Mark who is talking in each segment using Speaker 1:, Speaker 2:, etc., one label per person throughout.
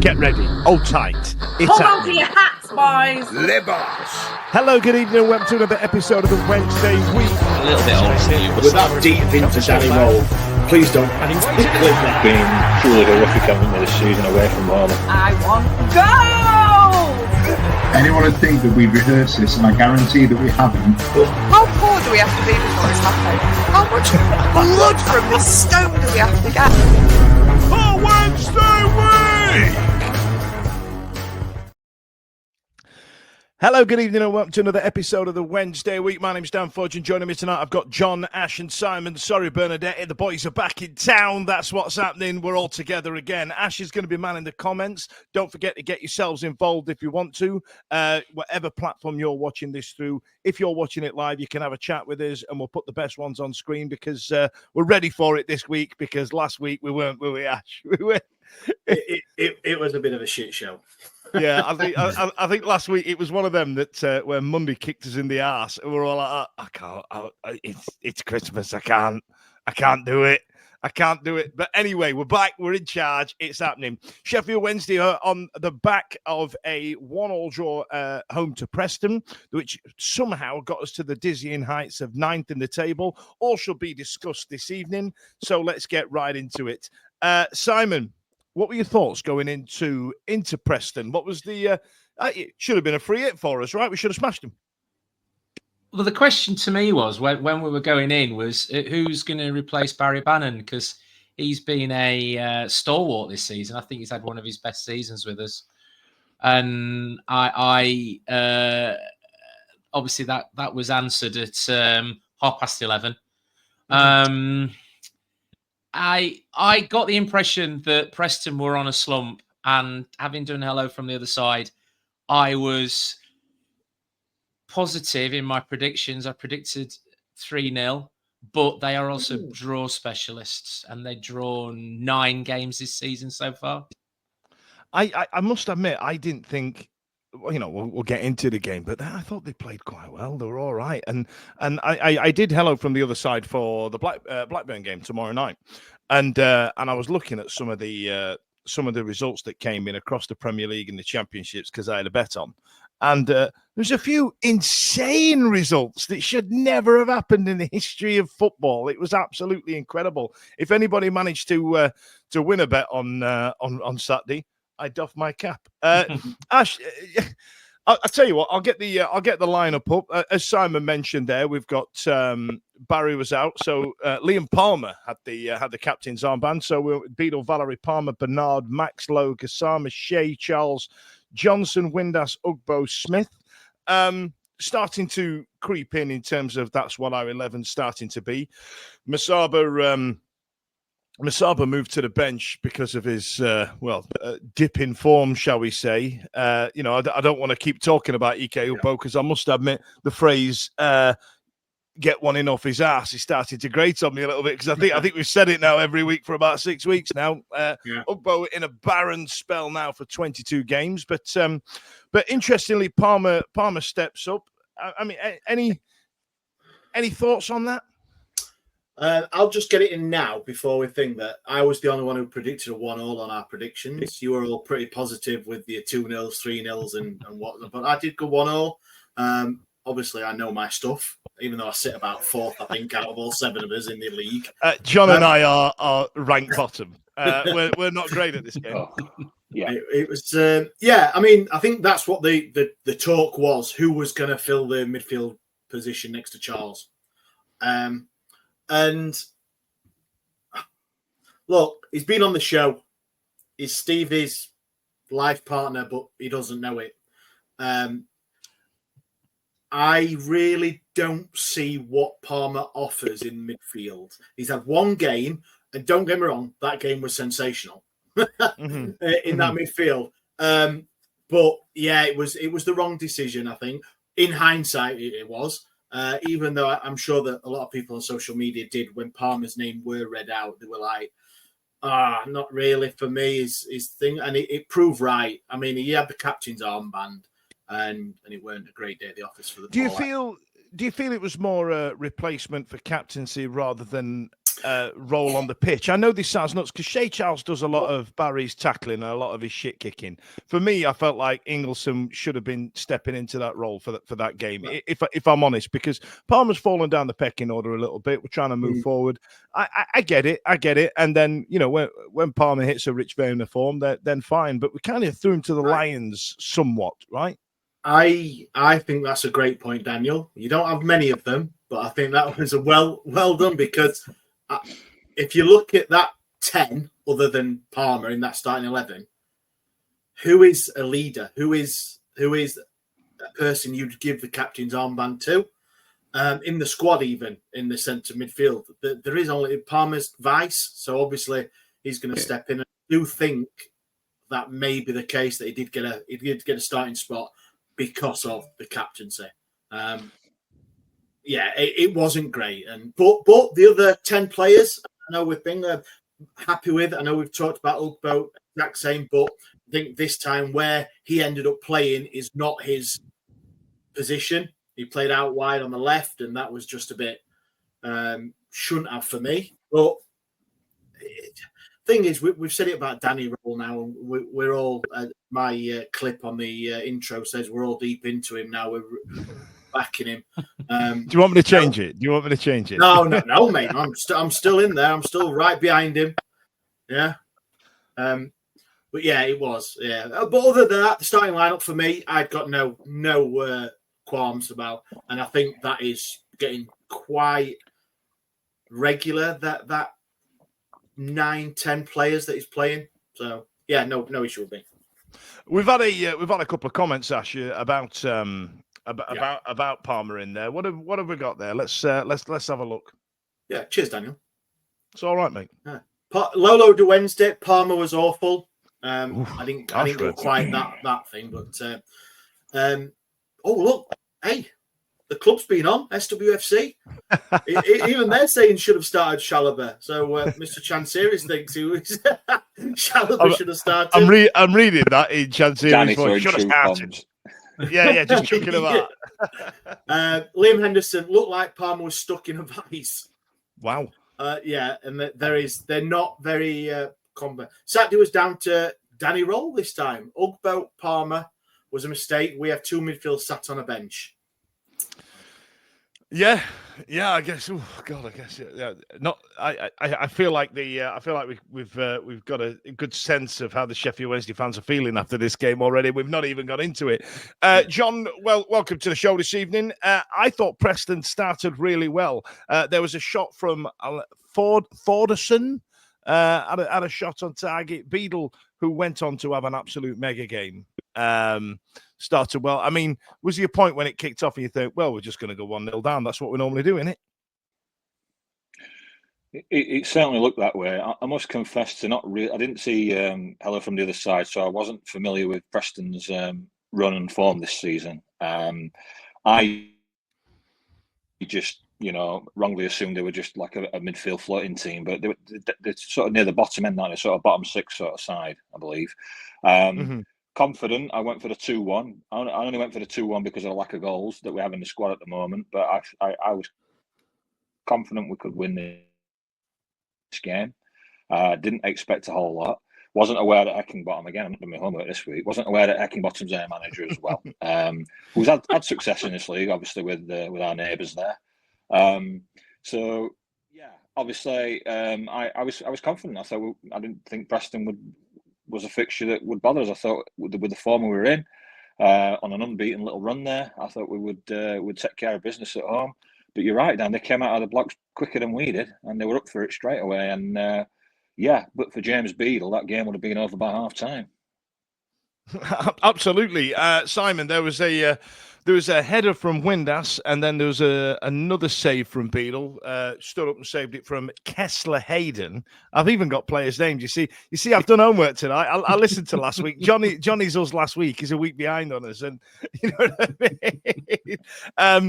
Speaker 1: Get ready. Hold tight. It's
Speaker 2: Hold on to your hats, boys.
Speaker 3: Libos.
Speaker 1: Hello, good evening, and welcome to another episode of the Wednesday Week.
Speaker 4: A little bit old for you.
Speaker 3: We're that deep into Danny Rohl. Please don't clip that.
Speaker 5: Been truly horrific having this season away from home.
Speaker 2: I want goals!
Speaker 6: Anyone would think that we rehearse this, and I guarantee that we haven't.
Speaker 7: How poor do we have to be before it's happening? How much blood from this stone do we have to get?
Speaker 1: For Wednesday Week! Hello, good evening, and welcome to another episode of the Wednesday Week. My name's Dan Fudge, and joining me tonight, I've got John, Ash, and Simon. Sorry, Bernadette, the boys are back in town. That's what's happening. We're all together again. Ash is going to be manning the comments. Don't forget to get yourselves involved if you want to. Whatever platform you're watching this through, if you're watching it live, you can have a chat with us, and we'll put the best ones on screen because we're ready for it this week. Because last week we weren't, were we, Ash? We were.
Speaker 8: It was a bit of a shit show.
Speaker 1: Yeah, I think last week it was one of them that where Monday kicked us in the arse, and we're all like, I can't. It's Christmas. I can't do it. I can't do it. But anyway, we're back. We're in charge. It's happening. Sheffield Wednesday are on the back of a 1-1 draw home to Preston, which somehow got us to the dizzying heights of 9th in the table. All shall be discussed this evening. So let's get right into it. Simon, what were your thoughts going into Preston? What was the? It should have been a free hit for us, right? We should have smashed them.
Speaker 4: Well, the question to me was when we were going in was who's going to replace Barry Bannon, because he's been a stalwart this season. I think he's had one of his best seasons with us, and I obviously that was answered at 11:30. I got the impression that Preston were on a slump, and having done hello from the other side, I was positive in my predictions. I predicted 3-0, but they are also draw specialists, and they've drawn 9 games this season so far.
Speaker 1: I must admit, I didn't think. We'll get into the game, but I thought they played quite well. They were all right, and I did hello from the other side for the Blackburn game tomorrow night, and I was looking at some of the results that came in across the Premier League and the Championships because I had a bet on, and there's a few insane results that should never have happened in the history of football. It was absolutely incredible. If anybody managed to win a bet on Saturday, I doff my cap. Ash, I'll tell you what. I'll get the lineup up. As Simon mentioned, there we've got Barry was out, so Liam Palmer had the captain's armband. So we're Beadle, Valerie Palmer, Bernard, Max Lowe, Gassama, Shea, Charles, Johnson, Windass, Ugbo, Smith. Starting to creep in terms of that's what our 11's starting to be. Masaba moved to the bench because of his, dip in form, shall we say. I don't want to keep talking about Ike Ugbo because I must admit the phrase get one in off his ass is starting to grate on me a little bit because I think we've said it now every week for about 6 weeks now. Ugbo in a barren spell now for 22 games. But interestingly, Palmer steps up. I mean, any thoughts on that?
Speaker 8: I'll just get it in now before we think that I was the only one who predicted a 1-1 on our predictions. You were all pretty positive with the 2-0s, 3-0s and whatnot, but I did go 1-0. Obviously, I know my stuff, even though I sit about 4th, I think, out of all 7 of us in the league.
Speaker 1: John and I are ranked bottom. We're not great at this game.
Speaker 8: It was, I mean, I think that's what the talk was, who was going to fill the midfield position next to Charles. And look, he's been on the show. He's Stevie's life partner, but he doesn't know it. I really don't see what Palmer offers in midfield. He's had one game, and don't get me wrong, that game was sensational in that midfield. But yeah, it was the wrong decision, I think. In hindsight, it was. Even though I'm sure that a lot of people on social media did when Palmer's name were read out, they were like, not really for me, his thing. And it proved right. I mean, he had the captain's armband and it weren't a great day at the office for the
Speaker 1: Do you feel do you feel it was more a replacement for captaincy rather than Rohl on the pitch? I know this sounds nuts because Shea Charles does a lot of Barry's tackling and a lot of his shit kicking. For me, I felt like Inglesome should have been stepping into that role for that game, if I'm honest, because Palmer's fallen down the pecking order a little bit. We're trying to move forward. I get it. And then, when Palmer hits a rich vein of form, then fine. But we kind of threw him to the lions somewhat, right?
Speaker 8: I think that's a great point, Daniel. You don't have many of them, but I think that was a well done, because if you look at that 10, other than Palmer in that starting 11, who is a leader? Who is a person you'd give the captain's armband to? In the squad, even in the centre midfield, there is only Palmer's vice, so obviously he's going to step in. I do think that may be the case, that he did get a starting spot because of the captaincy. It wasn't great, but the other 10 players, I know we've been happy with. I know we've talked about Ugbo, exact same, but I think this time where he ended up playing is not his position. He played out wide on the left, and that was just a bit shouldn't have for me. But thing is, we've said it about Danny Rohl now, and we're all my clip on the intro says we're all deep into him now. We're backing him.
Speaker 1: Do you want me to change it?
Speaker 8: No, mate. I'm still in there. I'm still right behind him. Yeah. But yeah, it was. Yeah. But other than that, the starting lineup for me, I'd got no qualms about, and I think that is getting quite regular. That 9-10 players that he's playing. So yeah, no issue with me.
Speaker 1: We've had a couple of comments, Ash, about Palmer in there. What have we got there? Let's have a look.
Speaker 8: Yeah, cheers, Daniel.
Speaker 1: It's all right, mate.
Speaker 8: Yeah. Lolo de Wednesday. Palmer was awful. I didn't go quite that thing, but oh look, hey, the club's been on SWFC. Even they're saying should have started Chalobah. So Mr. Chanceris thinks Chalobah should have started.
Speaker 1: I'm reading that in Chanceris' voice. Should have started. Yeah, just chucking him out.
Speaker 8: Liam Henderson looked like Palmer was stuck in a vice.
Speaker 1: Wow.
Speaker 8: And they're not very combat. Saturday was down to Danny Rohl this time. Ugbo Palmer was a mistake. We have two midfield sat on a bench.
Speaker 1: Yeah, I guess. Oh God, I guess. Yeah. Not. I feel like we've got a good sense of how the Sheffield Wednesday fans are feeling after this game already. We've not even got into it. John, welcome to the show this evening. I thought Preston started really well. There was a shot from Thorderson. Had a shot on target. Beadle, who went on to have an absolute mega game, started well. I mean, was there a point when it kicked off and you think, well, we're just going to go 1-0 down? That's what we normally do, isn't it?
Speaker 5: It certainly looked that way. I must confess to not really. I didn't see Heller from the other side, so I wasn't familiar with Preston's run and form this season. I just, wrongly assumed they were just like a midfield floating team, but they're sort of near the bottom end, that sort of bottom six sort of side, I believe. Confident, I went for the 2-1. I only went for the 2-1 because of the lack of goals that we have in the squad at the moment, but I was confident we could win this game. Didn't expect a whole lot. Wasn't aware that Eckingbottom, again, I'm not doing my homework this week, wasn't aware that Eckingbottom's our manager as well. Who's had success in this league, obviously, with our neighbours there. So yeah, obviously, I was confident. I didn't think Preston was a fixture that would bother us. I thought with the form we were in, on an unbeaten little run there, I thought we would take care of business at home. But you're right, Dan. They came out of the blocks quicker than we did, and they were up for it straight away. And but for James Beadle, that game would have been over by half time.
Speaker 1: Absolutely, Simon. There was a header from Windass, and then there was another save from Beadle. Stood up and saved it from Kessler Hayden. I've even got players' names. You see, I've done homework tonight. I listened to last week. Johnny's us last week. He's a week behind on us, and you know what I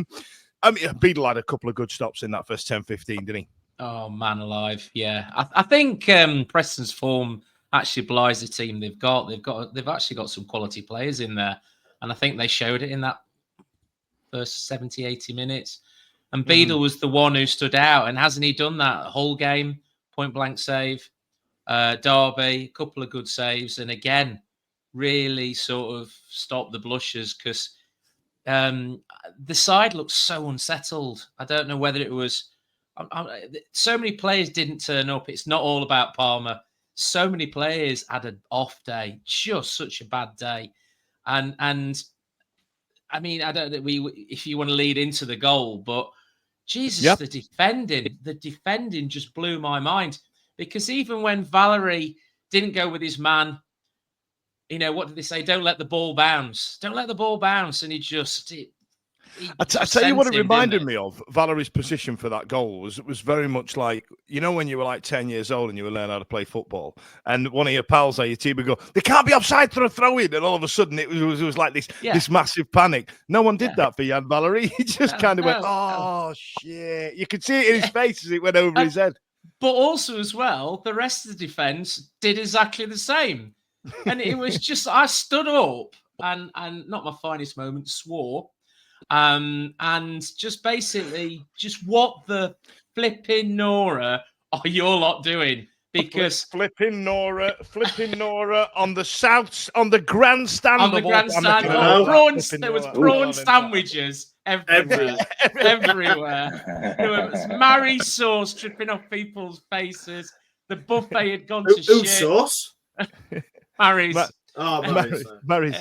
Speaker 1: mean. Beadle had a couple of good stops in that first 10-15, didn't he?
Speaker 4: Oh man, alive! Yeah, I think Preston's form actually belies the team they've got. They've actually got some quality players in there, and I think they showed it in that first 70, 80 minutes. And
Speaker 1: Mm-hmm.
Speaker 4: Beadle was the one who stood out. And hasn't he done that whole game? Point blank save. Derby, a couple of good saves. And again, really sort of stopped the blushes because the side looked so unsettled. I don't know whether it was... so many players didn't turn up. It's not all about Palmer. So many players had an off day, just such a bad day. And I mean, I don't know if you want to lead into the goal, but Jesus, the defending just blew my mind. Because even when Valerie didn't go with his man, you know, what did they say? Don't let the ball bounce. Don't let the ball bounce. And he just...
Speaker 1: I tell you what it reminded me of. Valerie's position for that goal was very much like, you know, when you were like 10 years old and you were learning how to play football, and one of your pals or your team would go, they can't be offside for a throw in, and all of a sudden it was like this massive panic. No one did that for Jan Valerie. He just kind of went, oh shit. You could see it in his face as it went over his head.
Speaker 4: But also as well, the rest of the defence did exactly the same. And it was just, I stood up and not my finest moment, swore. And just basically, just what the flipping Nora are you lot doing? Because
Speaker 1: flipping Nora on the grandstand.
Speaker 4: There was prawn sandwiches everywhere. There was Mary sauce dripping off people's faces. The buffet had gone to shit.
Speaker 8: Sauce?
Speaker 4: Mary's.
Speaker 1: Mary's.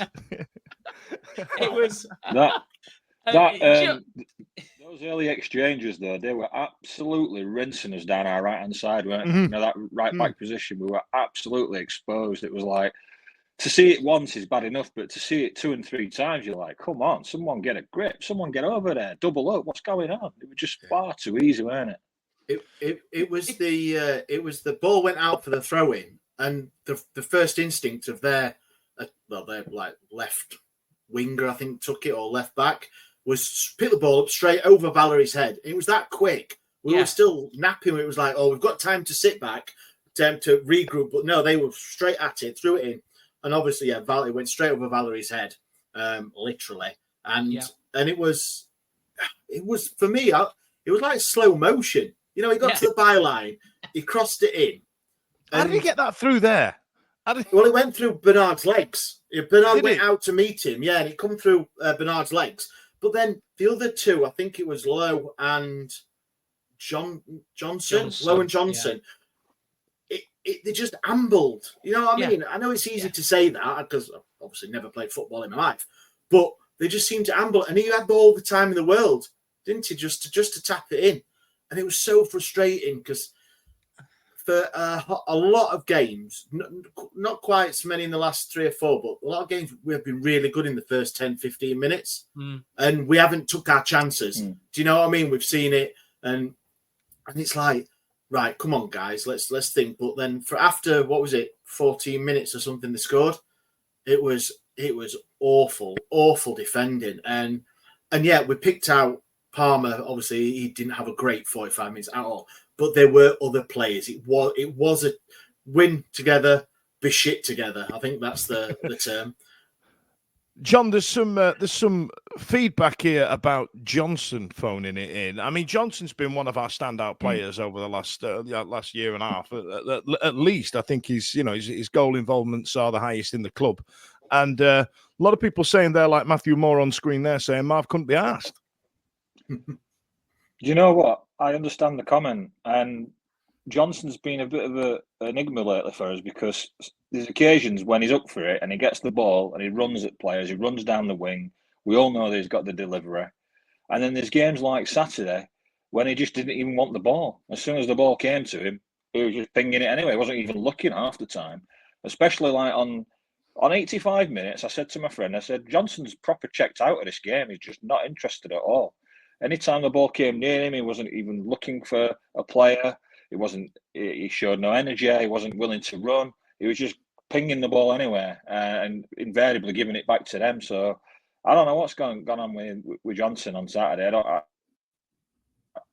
Speaker 4: It was
Speaker 5: those early exchanges though, they were absolutely rinsing us down our right hand side, weren't they? You know, that right back position, we were absolutely exposed. It was like, to see it once is bad enough, but to see it 2 and 3 times, you're like, come on, someone get a grip, someone get over there, double up, what's going on? It was just far too easy, weren't it?
Speaker 8: It was the ball went out for the throw in, and the first instinct of their like left winger, I think, took it, or left back, was pick the ball up straight over Valerie's head. It was that quick. We were still napping. It was like, oh, we've got time to sit back, time to regroup. But no, they were straight at it, threw it in. And obviously, Valerie went straight over Valerie's head, literally. And it was for me, it was like slow motion. You know, he got to the byline, he crossed it in.
Speaker 1: How did he get that through there?
Speaker 8: Well, it went through Bernard's legs. Bernard went out to meet him, and it come through Bernard's legs. But then the other two, I think it was Lowe and Johnson. Lowe and Johnson. They just ambled. You know what I mean? I know it's easy to say that because I've obviously never played football in my life, but they just seemed to amble. And he had all the time in the world, didn't he? Just to tap it in, and it was so frustrating because for a lot of games, not quite so many in the last 3 or 4, but a lot of games we have been really good in the first 10, 15 minutes, and we haven't took our chances. Do you know what I mean? We've seen it, and it's like, right, come on, guys, let's think. But then for after, what was it, 14 minutes or something, they scored. It was awful defending, and yeah, we picked out Palmer. Obviously, he didn't have a great 45 minutes at all. But there were other players. It was a win together, be shit together. I think that's the term.
Speaker 1: John, there's some feedback here about Johnson phoning it in. I mean, Johnson's been one of our standout players over the last year and a half. At least, I think his goal involvements are the highest in the club. And a lot of people saying there, like Matthew Moore on screen there, saying Marv couldn't be asked.
Speaker 5: Do you know what? I understand the comment, and Johnson's been a bit of an enigma lately for us because there's occasions when he's up for it and he gets the ball and he runs at players, he runs down the wing. We all know that he's got the delivery. And then there's games like Saturday when he just didn't even want the ball. As soon as the ball came to him, he was just pinging it anyway. He wasn't even looking half the time. Especially like on 85 minutes, I said to my friend, I said, Johnson's proper checked out of this game. He's just not interested at all. Anytime the ball came near him, he wasn't even looking for a player. He showed no energy. He wasn't willing to run. He was just pinging the ball anywhere and invariably giving it back to them. So I don't know what's gone on with Johnson on Saturday.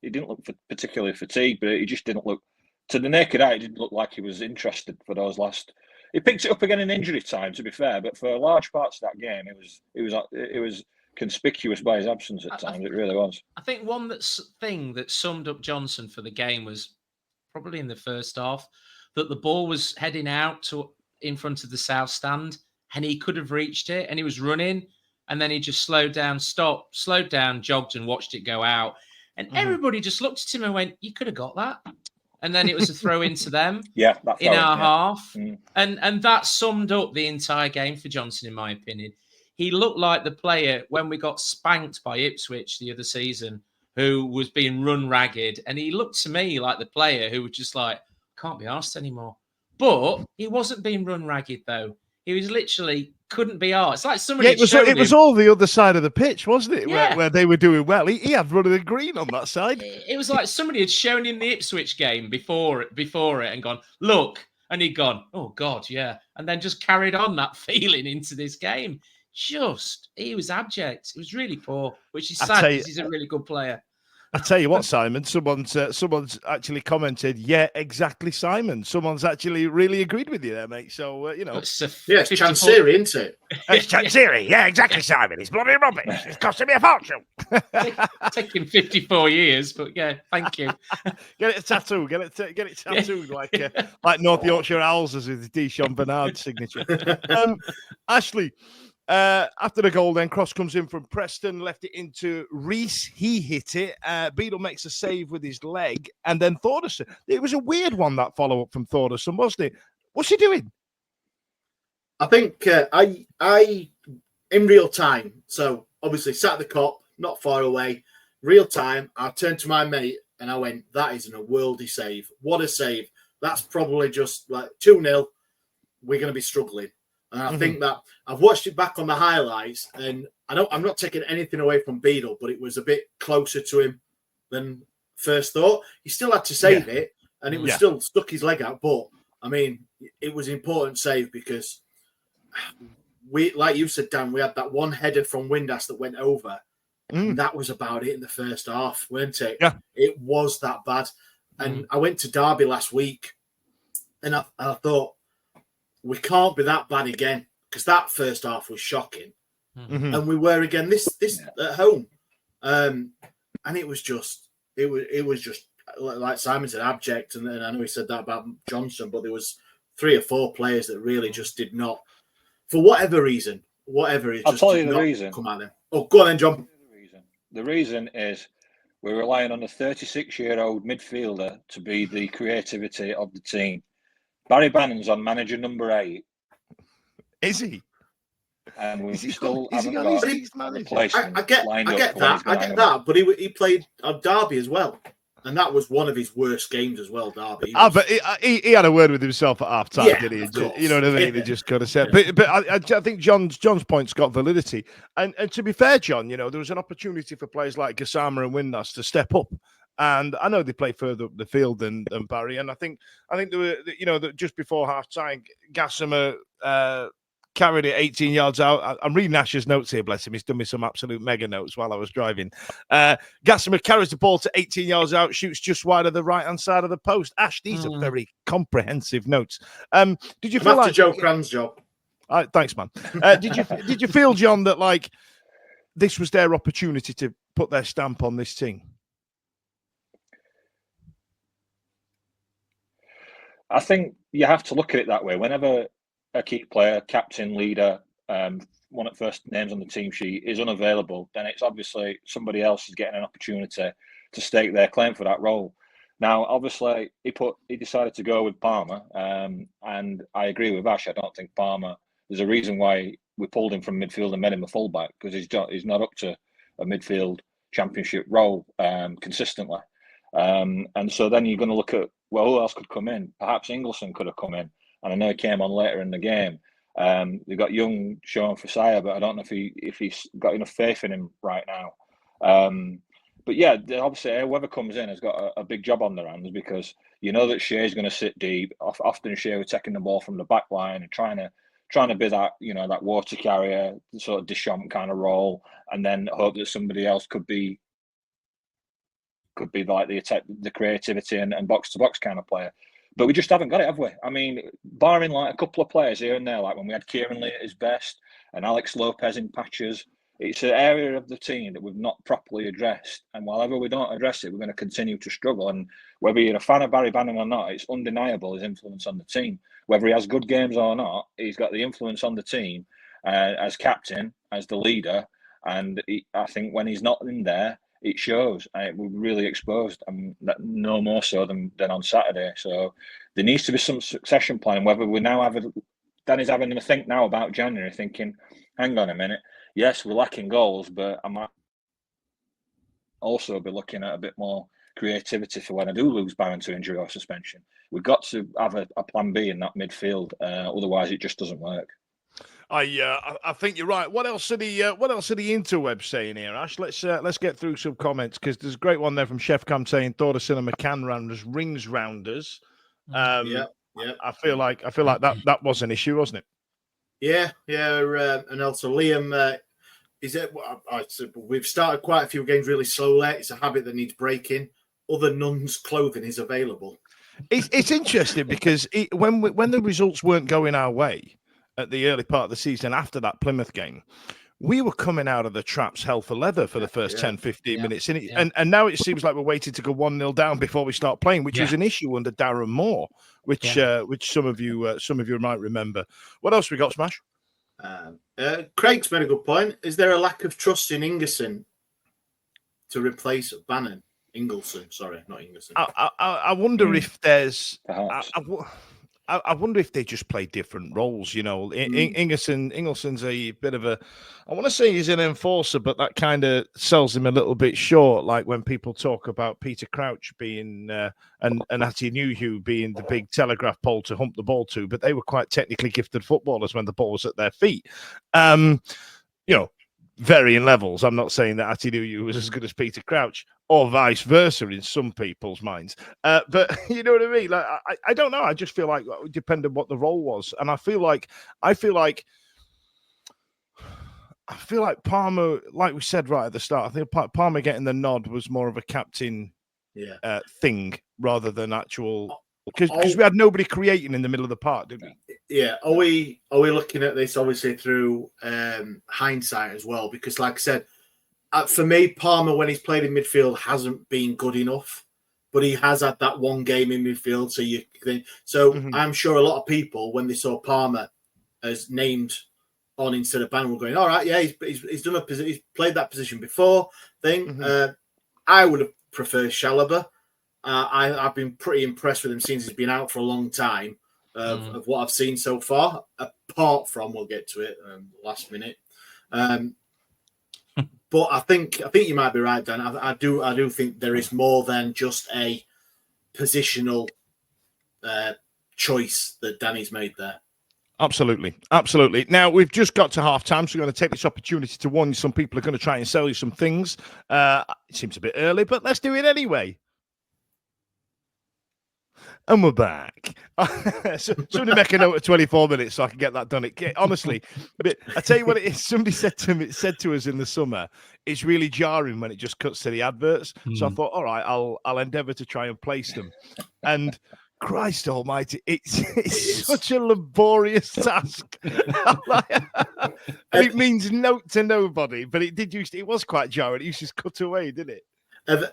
Speaker 5: He didn't look particularly fatigued, but he just didn't look, to the naked eye, it didn't look like he was interested for those last. He picked it up again in injury time, to be fair, but for large parts of that game, it was conspicuous by his absence at times. It really was.
Speaker 4: I think one thing that summed up Johnson for the game was probably in the first half that the ball was heading out to in front of the south stand, and he could have reached it, and he was running, and then he just slowed down, jogged, and watched it go out, and everybody just looked at him and went, "You could have got that." And then it was a throw into them in our half. And that summed up the entire game for Johnson, in my opinion. He looked like the player when we got spanked by Ipswich the other season, who was being run ragged. And he looked to me like the player who was just like, can't be arsed anymore. But he wasn't being run ragged, though. He was literally couldn't be arsed. It's like somebody
Speaker 1: it was all the other side of the pitch, wasn't it?
Speaker 4: Yeah.
Speaker 1: Where they were doing well. He had running the green on that side.
Speaker 4: It was like somebody had shown him the Ipswich game before it and gone, look. And he'd gone, oh, God, yeah. And then just carried on that feeling into this game. He was abject. It was really poor, which is sad because he's a really good player.
Speaker 1: I tell you what, Simon, someone's actually commented, yeah, exactly, Simon. Someone's actually really agreed with you there, mate. So,
Speaker 8: it's Chansiri, isn't it?
Speaker 1: It's Chansiri. Yeah, exactly, Simon. It's bloody rubbish. It's costing me a fortune.
Speaker 4: Taking 54 years, but yeah, thank you.
Speaker 1: Get it a tattoo. Get it tattooed like North Yorkshire Owls with Deshaun Bernard's signature. Ashley. After the goal, then cross comes in from Preston, left it into Reese. He hit it. Beadle makes a save with his leg, and then Thordarson. It was a weird one, that follow up from Thordarson, wasn't it? What's he doing?
Speaker 8: I think I in real time. So obviously sat at the cop, not far away. Real time. I turned to my mate and I went, "That isn't a worldy save. What a save! That's probably just like 2-0. We're going to be struggling." And I think that I've watched it back on the highlights, and I'm not taking anything away from Beadle, but it was a bit closer to him than first thought. He still had to save it, and it was still stuck his leg out. But I mean, it was an important save because we, like you said, Dan, we had that one header from Windass that went over, and that was about it in the first half, weren't it?
Speaker 1: Yeah,
Speaker 8: it was that bad. And I went to Derby last week, and I thought, we can't be that bad again, because that first half was shocking, and we were again this at home, and it was just like Simon said, abject, and I know he said that about Johnson, but there was 3 or 4 players that really just did not, for whatever reason.
Speaker 5: I'll tell you the reason.
Speaker 8: Come at them. Oh, go on then, John.
Speaker 5: The reason is we're relying on a 36-year-old midfielder to be the creativity of the team. Barry Bannon's on manager number 8.
Speaker 1: Is he?
Speaker 5: And we still haven't got a replacement.
Speaker 8: I get that, but he played on Derby as well, and that was one of his worst games as well. Derby.
Speaker 1: But he had a word with himself at half time, did he? You know what I mean? He just could have said. But I think John's point's got validity. And to be fair, John, there was an opportunity for players like Gassama and Windass to step up. And I know they play further up the field than Barry. And I think there were, just before half time, Gassama carried it 18 yards out. I'm reading Ash's notes here, bless him. He's done me some absolute mega notes while I was driving. Gassama carries the ball to 18 yards out, shoots just wide of the right-hand side of the post. Ash, these are very comprehensive notes. Did you feel like
Speaker 8: Joe Cran's job?
Speaker 1: Thanks, man. Did you feel, John, that like this was their opportunity to put their stamp on this team?
Speaker 5: I think you have to look at it that way. Whenever a key player, captain, leader, one of the first names on the team sheet is unavailable, then it's obviously somebody else is getting an opportunity to stake their claim for that role. Now, obviously, he decided to go with Palmer, and I agree with Ash. I don't think Palmer. There's a reason why we pulled him from midfield and made him a fullback, because he's not up to a midfield championship role consistently. And so then you're going to look at, well, who else could come in? Perhaps Ingleson could have come in. And I know he came on later in the game. They've got young Sean Fasaya, but I don't know if he's got enough faith in him right now. But yeah, obviously, whoever comes in has got a big job on their hands, because you know that Shea's going to sit deep. Often Shea was taking the ball from the back line and trying to be that, that water carrier, sort of Deschamps kind of role, and then hope that somebody else could be like the creativity and box to box kind of player. But we just haven't got it, have we? I mean, barring like a couple of players here and there, like when we had Kieran Lee at his best and Alex Lopez in patches, It's an area of the team that we've not properly addressed. And whenever we don't address it, we're going to continue to struggle. And whether you're a fan of Barry Bannon or not, it's undeniable his influence on the team. Whether he has good games or not, he's got the influence on the team as captain, as the leader. And I think when he's not in there, it shows. We're really exposed, and no more so than on Saturday. So there needs to be some succession plan. Whether we now have Danny's having to think now about January, thinking, hang on a minute. Yes, we're lacking goals, but I might also be looking at a bit more creativity for when I do lose Barron to injury or suspension. We've got to have a plan B in that midfield, otherwise it just doesn't work.
Speaker 1: I think you're right. What else are the interwebs saying here, Ash? Let's get through some comments, because there's a great one there from Chef Cam saying Thordarson and McCann rounders, rings rounders.
Speaker 8: Yeah.
Speaker 1: I feel like that was an issue, wasn't it?
Speaker 8: Yeah. And also Liam. We've started quite a few games really slowly. It's a habit that needs breaking. Other nuns' clothing is available.
Speaker 1: It's interesting because when the results weren't going our way at the early part of the season after that Plymouth game, we were coming out of the traps hell for leather for the first 10, 15 minutes. And now it seems like we're waiting to go 1-0 down before we start playing, which was an issue under Darren Moore, which some of you might remember. What else we got, Smash?
Speaker 8: Craig's made a good point. Is there a lack of trust in Ingerson to replace Bannon? Ingleson, sorry, not Ingerson.
Speaker 1: I wonder if there's. I wonder if they just play different roles. You know, Ingelson's a bit of a. I want to say he's an enforcer, but that kind of sells him a little bit short. Like when people talk about Peter Crouch being and Ati Nuhiu being the big telegraph pole to hump the ball to, but they were quite technically gifted footballers when the ball was at their feet. You know, varying levels. I'm not saying that Ati Nuhiu was as good as Peter Crouch, or vice versa in some people's minds. But you know what I mean? Like, I don't know. I just feel like it depended on what the role was. And I feel like Palmer, like we said right at the start, I think Palmer getting the nod was more of a captain thing rather than actual, because we had nobody creating in the middle of the park, didn't we?
Speaker 8: Yeah. Are we looking at this obviously through hindsight as well? Because like I said, for me, Palmer, when he's played in midfield, hasn't been good enough, but he has had that one game in midfield. I'm sure a lot of people, when they saw Palmer as named on instead of Bannon, were going, "All right, yeah, he's done he's played that position before." I would have preferred Chalobah. I've been pretty impressed with him since he's been out for a long time. Of what I've seen so far, apart from, we'll get to it last minute. But I think you might be right, Dan. I do think there is more than just a positional choice that Danny's made there.
Speaker 1: Absolutely. Now, we've just got to half-time, so we're going to take this opportunity to warn you. Some people are going to try and sell you some things. It seems a bit early, but let's do it anyway. And we're back. Somebody make a note of 24 minutes so I can get that done. Honestly, but I tell you what it is. Somebody said to us in the summer, it's really jarring when it just cuts to the adverts. So I thought, all right, I'll endeavour to try and place them. And Christ Almighty, it's such a laborious task. And it means note to nobody, but it was quite jarring. It used to just cut away, didn't it?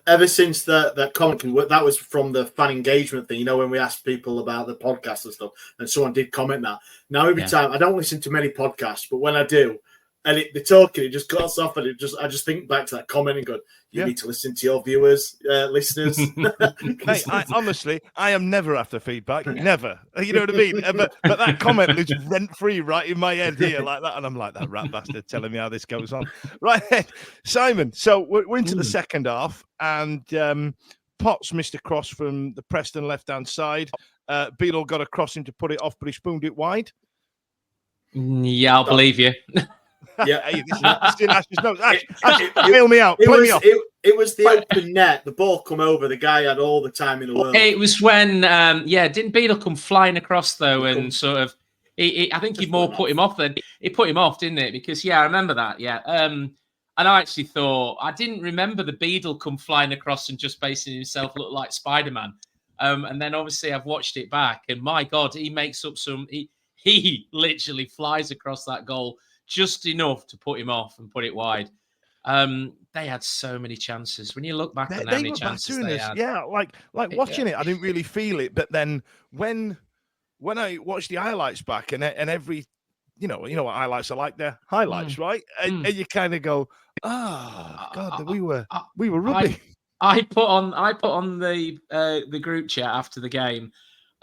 Speaker 8: Ever since that comment, that was from the fan engagement thing, you know, when we asked people about the podcast and stuff, and someone did comment that. Now, every time, I don't listen to many podcasts, but when I do, and they're talking, it just cuts off, and I just think back to that comment and go, you need to listen to your viewers, listeners.
Speaker 1: Hey, honestly, I am never after feedback, never. You know what I mean? But that comment is rent-free right in my head here like that, and I'm like, that rat bastard telling me how this goes on. Right, Simon, so we're into the second half, and Potts missed a cross from the Preston left-hand side. Beadle got a crossing to put it off, but he spooned it wide.
Speaker 4: Yeah, I'll believe you.
Speaker 8: Yeah,
Speaker 1: hey, this is Ash's notes. Ash, bail me out.
Speaker 8: It was the open net. The ball come over. The guy had all the time in the world.
Speaker 4: It was when, didn't Beadle come flying across though, and sort of, I think he more put him off than it put him off, didn't it? Because I remember that. Yeah, and I actually thought I didn't remember the Beadle come flying across and just basing himself look like Spider-Man. And then obviously I've watched it back, and my God, he makes up some. He literally flies across that goal. just enough to put him off and put it wide. They had so many chances. When you look back on how many
Speaker 1: were
Speaker 4: chances
Speaker 1: battering
Speaker 4: they
Speaker 1: us.
Speaker 4: had,
Speaker 1: Yeah, like watching it, I didn't really feel it. But then when I watched the highlights back, and every, you know what highlights are like, they're highlights, right? And you kind of go, God, we were rubbish.
Speaker 4: I put on the group chat after the game.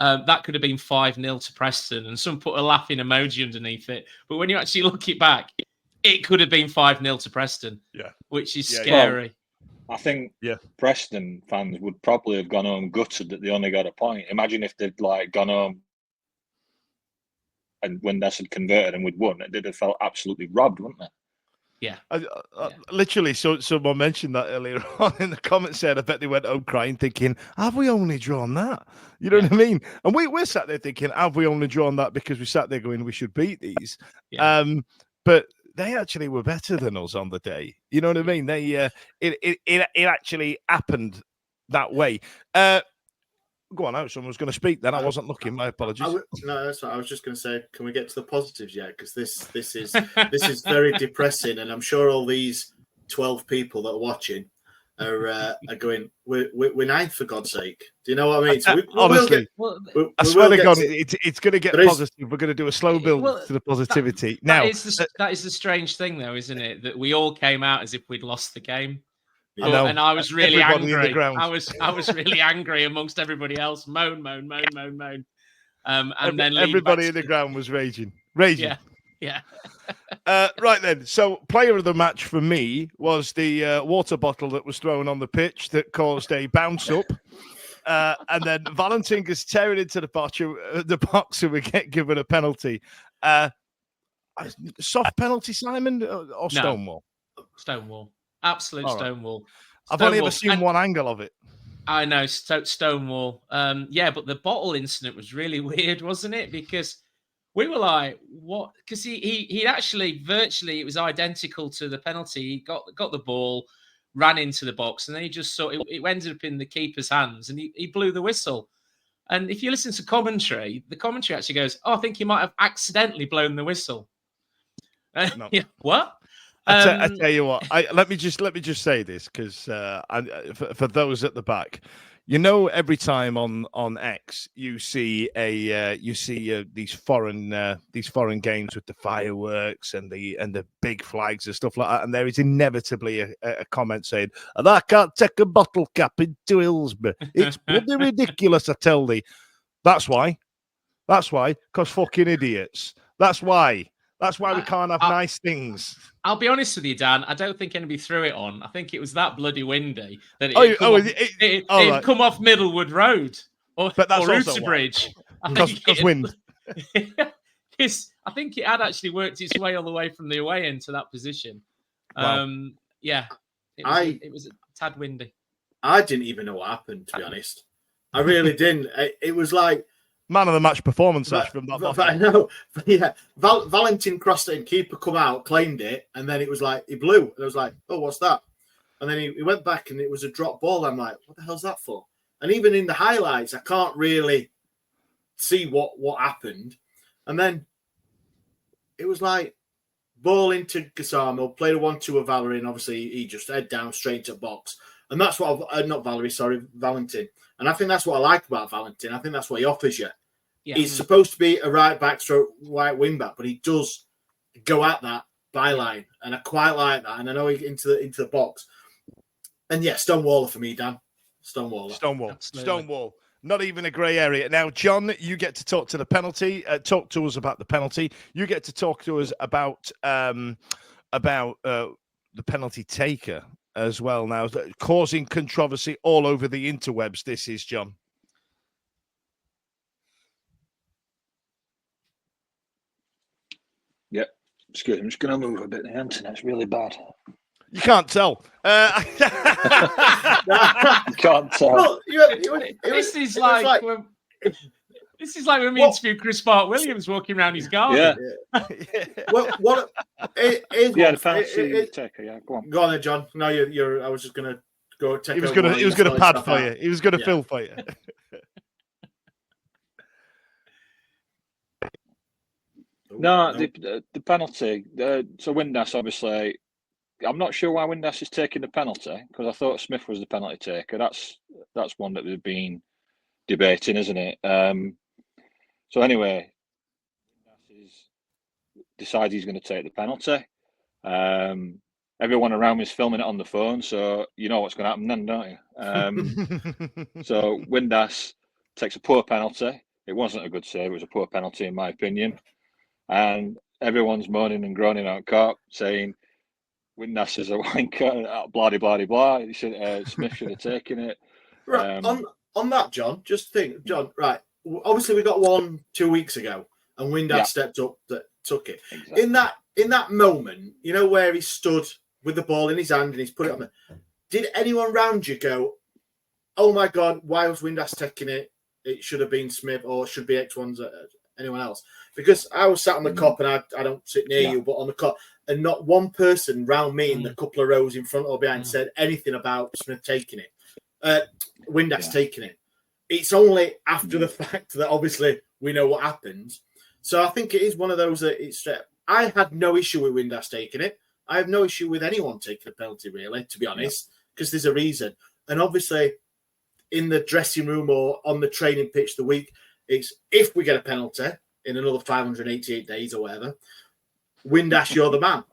Speaker 4: That could have been 5-0 to Preston, and some put a laughing emoji underneath it. But when you actually look it back, it could have been 5-0 to Preston.
Speaker 1: Yeah,
Speaker 4: which is scary.
Speaker 5: Well, I think Preston fans would probably have gone home gutted that they only got a point. Imagine if they'd gone home and when that's had converted and we'd won, they'd have felt absolutely robbed, wouldn't they?
Speaker 4: Yeah.
Speaker 1: Literally, so someone mentioned that earlier on in the comments said, I bet they went home crying thinking, have we only drawn that? You know what I mean? And we're sat there thinking, have we only drawn that because we sat there going, we should beat these? Yeah. But they actually were better than us on the day. You know what I mean? They it actually happened that way. Go on, someone was going to speak then. I wasn't looking. My apologies.
Speaker 8: No, that's what I was just going to say. Can we get to the positives yet? Because this is very depressing, and I'm sure all these 12 people that are watching are going, we're ninth, for God's sake. Do you know what I mean? So
Speaker 1: honestly, I swear to God, it's going to get positive. We're going to do a slow build to the positivity.
Speaker 4: That is the strange thing, though, isn't it? That we all came out as if we'd lost the game. Yeah. And I was really angry. I was really angry amongst everybody else. Moan. And then
Speaker 1: everybody in the ground was raging.
Speaker 4: Yeah.
Speaker 1: Right then. So, player of the match for me was the water bottle that was thrown on the pitch that caused a bounce up. And then Valentin is tearing into the box and we get given a penalty. Soft penalty, Simon, or Stonewall?
Speaker 4: Stonewall. Absolute Stonewall.
Speaker 1: I've only ever seen one angle of it.
Speaker 4: I know, Stonewall. But the bottle incident was really weird, wasn't it? Because we were like, what? Because he actually virtually, it was identical to the penalty. He got the ball, ran into the box, and then he just saw it ended up in the keeper's hands, and he blew the whistle. And if you listen to commentary, the commentary actually goes, I think he might have accidentally blown the whistle.
Speaker 1: No.
Speaker 4: What?
Speaker 1: I tell you what. Let me just say this because for those at the back, every time on X you see these foreign games with the fireworks and the big flags and stuff like that, and there is inevitably a comment saying, "And I can't take a bottle cap into Hillsborough. It's bloody ridiculous, I tell thee." That's why, because fucking idiots. That's why we can't have nice things.
Speaker 4: I'll be honest with you, Dan. I don't think anybody threw it on. I think it was that bloody windy that it come off Middlewood Road or Bridge.
Speaker 1: Because wind.
Speaker 4: I think it had actually worked its way all the way from the away end to that position. Wow. It was a tad windy.
Speaker 8: I didn't even know what happened, to be honest. I really didn't. It was like
Speaker 1: man of the match performance from that.
Speaker 8: I know, yeah. Valentin crossed it and keeper come out, claimed it, and then it was like he blew. And I was like, "Oh, what's that?" And then he went back and it was a drop ball. I'm like, "What the hell's that for?" And even in the highlights, I can't really see what happened. And then it was like ball into Gasamo, played a 1-2 of Valerie, and obviously he just head down straight to box. And that's what Valentin. And I think that's what I like about Valentin. I think that's what he offers you. Yeah. He's supposed to be a right back stroke right wing back, but he does go at that byline, and I quite like that. And I know he into the box. And yeah, Stonewaller for me, Dan.
Speaker 1: Stonewall. Not even a grey area. Now, John, you get to talk to the penalty. Talk to us about the penalty. You get to talk to us about the penalty taker as well. Now, causing controversy all over the interwebs. This is John.
Speaker 5: Yep. Excuse me. I'm just going to move a bit. The internet's really bad.
Speaker 1: You can't tell.
Speaker 5: You can't tell.
Speaker 8: Well,
Speaker 4: this is like when we interview Chris Park-Williams walking around his garden.
Speaker 8: Yeah. Well,
Speaker 5: the penalty taker. Yeah, go on.
Speaker 8: Go on, then, John. No, you're. I was just going to go take.
Speaker 1: He was going to pad for you. He was going to fill for you.
Speaker 5: No, the penalty. So Windass, obviously, I'm not sure why Windass is taking the penalty, because I thought Smith was the penalty taker. That's one that they've been debating, isn't it? So anyway, Windass decides he's going to take the penalty. Everyone around me is filming it on the phone, so you know what's going to happen then, don't you? So Windass takes a poor penalty. It wasn't a good save. It was a poor penalty, in my opinion. And everyone's moaning and groaning out court, saying Windass is a wanker, blah, blah, blah, blah. Smith should have taken it.
Speaker 8: Right, on that, John, just think, John, right, obviously we got one 2 weeks ago, and Windass stepped up that took it. Exactly. In that moment, you know, where he stood with the ball in his hand and he's put it on there, did anyone round you go, oh my God, why was Windass taking it? It should have been Smith, or should be X1's anyone else? Because I was sat on the cop, and I don't sit near you, but on the cop, and not one person round me in the couple of rows in front or behind said anything about Smith taking it. Windass taking it. It's only after the fact that obviously we know what happened. So I think it is one of those that I had no issue with Windass taking it. I have no issue with anyone taking a penalty, really, to be honest, because there's a reason. And obviously, in the dressing room or on the training pitch the week, it's if we get a penalty in another 588 days or whatever, Windass, you're the man,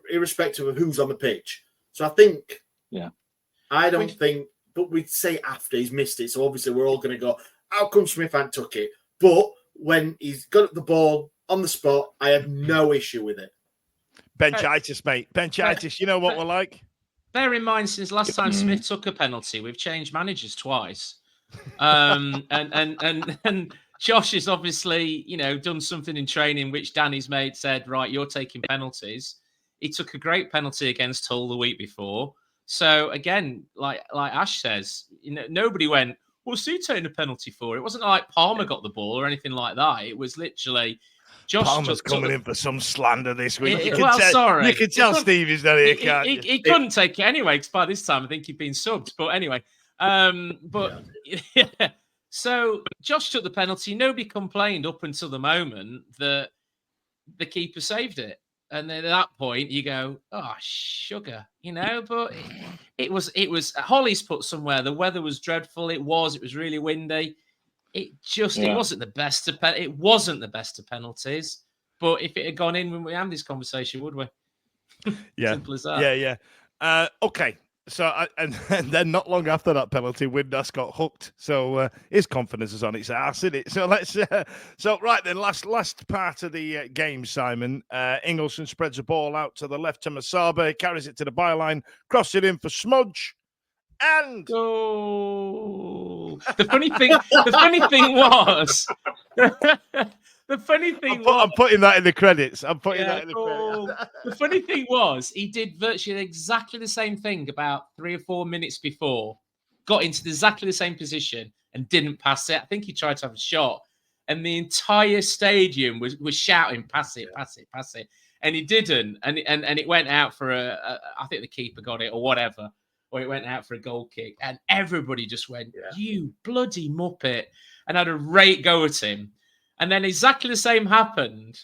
Speaker 8: irrespective of who's on the pitch. So I think, I don't think, but we'd say after he's missed it. So obviously we're all going to go, how come Smith hadn't took it? But when he's got the ball on the spot, I have no issue with it.
Speaker 1: Benchitis, mate. Benchitis, you know what we're like?
Speaker 4: Bear in mind, since last time Smith took a penalty, we've changed managers twice. And Josh has obviously, done something in training which Danny's mate said, right, you're taking penalties. He took a great penalty against Hull the week before. So again, like Ash says, nobody went, what's he taking a penalty for? It wasn't like Palmer got the ball or anything like that. It was literally Josh.
Speaker 1: Palmer's coming in for some slander this week. You can tell Steve is not here, can't you?
Speaker 4: He couldn't take it anyway, because by this time I think he'd been subbed. But anyway, So Josh took the penalty. Nobody complained up until the moment that the keeper saved it. And then at that point, you go, oh, sugar, But it was Holly's put somewhere. The weather was dreadful. It was really windy. It wasn't the best of it wasn't the best of penalties. But if it had gone in when we had this conversation, would we?
Speaker 1: Yeah,
Speaker 4: simple as that.
Speaker 1: Yeah. Okay. So and then not long after that penalty, Windass got hooked. So his confidence is on its ass, isn't it? So let's. Right then, last part of the game, Simon. Ingleson spreads the ball out to the left to Masaba, carries it to the byline, crosses it in for Smudge, and
Speaker 4: goal. The funny thing was.
Speaker 1: I'm putting that in the credits. I'm putting that in the credits.
Speaker 4: The funny thing was, he did virtually exactly the same thing about 3 or 4 minutes before, got into exactly the same position and didn't pass it. I think he tried to have a shot, and the entire stadium was shouting, pass it, pass it, pass it. And he didn't. And it went out for I think the keeper got it or whatever, or it went out for a goal kick. And everybody just went, you bloody muppet, and had a great go at him. And then exactly the same happened.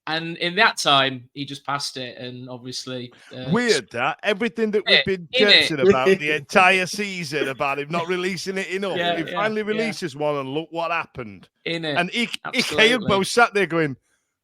Speaker 4: And in that time, he just passed it. And obviously...
Speaker 1: weird that. Everything that we've been cursing about the entire season about him not releasing it enough. He finally releases one, and look what happened. And Ike both sat there going,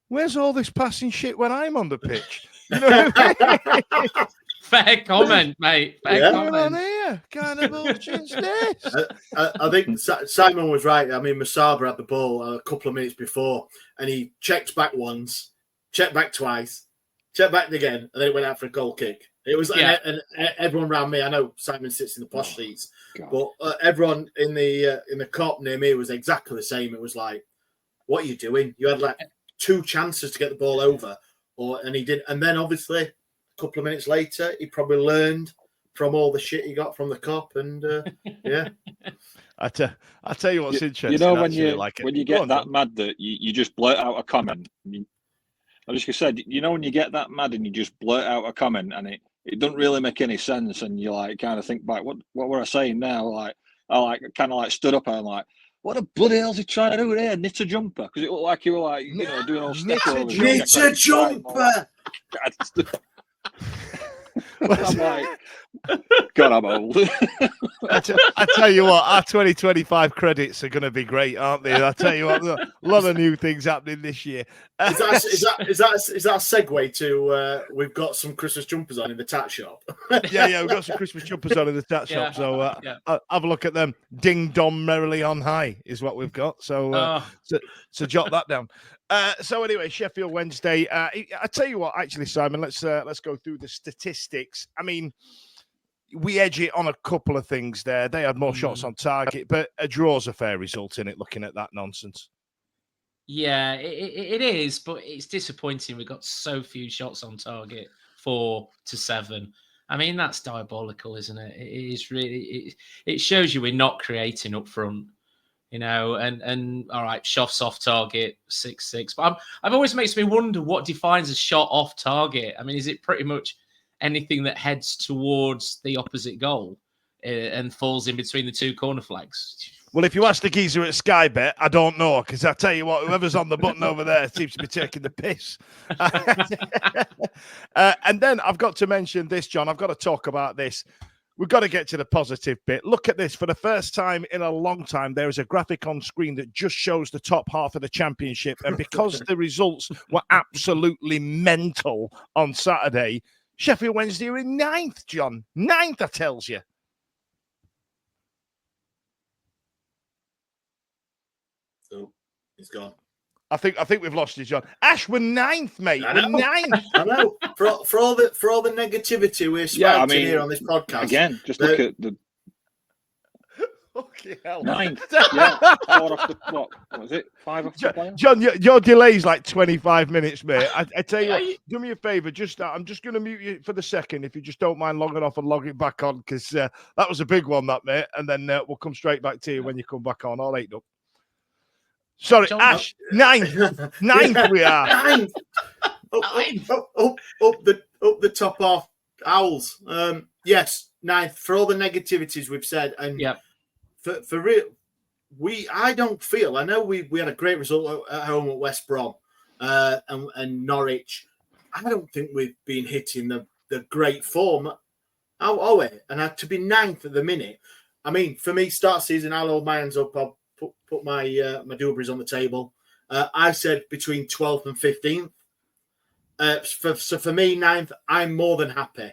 Speaker 1: where's all this passing shit when I'm on the pitch? You know what I mean?
Speaker 4: Fair comment, mate. Fair comment.
Speaker 1: Here. Kind of bullshit's this.
Speaker 8: I think Simon was right. I mean, Masaba had the ball a couple of minutes before, and he checked back once, checked back twice, checked back again, and then it went out for a goal kick. It was and everyone around me. I know Simon sits in the posh seats, but everyone in the cop near me was exactly the same. It was like, what are you doing? You had like 2 chances to get the ball over, and he didn't. And then obviously, couple of minutes later, he probably learned from all the shit he got from the cop, and
Speaker 1: I tell you what's interesting.
Speaker 5: When you get that mad that you just blurt out a comment. I was just gonna say, when you get that mad and you just blurt out a comment and it doesn't really make any sense, and you like kind of think back, what were I saying now? Like I kind of like stood up and I'm like, what the bloody hell's he trying to do there? Knit a jumper? Because it looked like you were like, doing all step overs.
Speaker 8: Knit a jumper!
Speaker 5: I'm like, God, I'm old.
Speaker 1: I tell you what, our 2025 credits are going to be great, aren't they? I tell you what, a lot of new things happening this year.
Speaker 8: Is that a segue to we've got some Christmas jumpers on in the tat shop?
Speaker 1: Yeah, we've got some Christmas jumpers on in the tat shop, so have a look at them. Ding dong merrily on high is what we've got. So jot that down. So anyway, Sheffield Wednesday. I tell you what, actually, Simon, let's go through the statistics. I mean, we edge it on a couple of things there. They had more shots on target, but a draw's a fair result in it, looking at that nonsense.
Speaker 4: Yeah, it is, but it's disappointing. We got so few shots on target, 4 to 7. I mean, that's diabolical, isn't it? It is really. It shows you we're not creating up front. And all right, shots off target 6-6. But I've always makes me wonder what defines a shot off target. I mean, is it pretty much anything that heads towards the opposite goal and falls in between the two corner flags?
Speaker 1: Well, if you ask the geezer at Sky Bet, I don't know, because I tell you what, whoever's on the button over there seems to be taking the piss. And then I've got to mention this, John. I've got to talk about this. We've got to get to the positive bit. Look at this. For the first time in a long time, there is a graphic on screen that just shows the top half of the championship. And because the results were absolutely mental on Saturday, Sheffield Wednesday are in 9th, John. 9th, I tells you.
Speaker 8: Oh, he's gone.
Speaker 1: I think we've lost you, John. Ash, we're 9th, mate. We're 9th.
Speaker 8: I know. For all the negativity we're spouting here on this podcast.
Speaker 5: Again, just look at the
Speaker 1: fucking hell.
Speaker 5: 9th. Yeah, 4 off the what was it? 5 off the player?
Speaker 1: John, your delay's like 25 minutes, mate. I tell you what, do me a favour. I'm just going to mute you for the second, if you just don't mind logging off and logging back on, because that was a big one, that, mate. And then we'll come straight back to you when you come back on. All right, up. Sorry, Ash, 9th. 9th we are.
Speaker 8: 9th. Up the top half, Owls. Yes, 9th. For all the negativities we've said, and for real, I don't feel. I know we had a great result at home at West Brom and Norwich. I don't think we've been hitting the great form. Are we? And to be 9th at the minute. I mean, for me, start season, I'll hold my hands up. I'll put my Dewberries on the table. I said between 12th and 15th. So for me, 9th, I'm more than happy.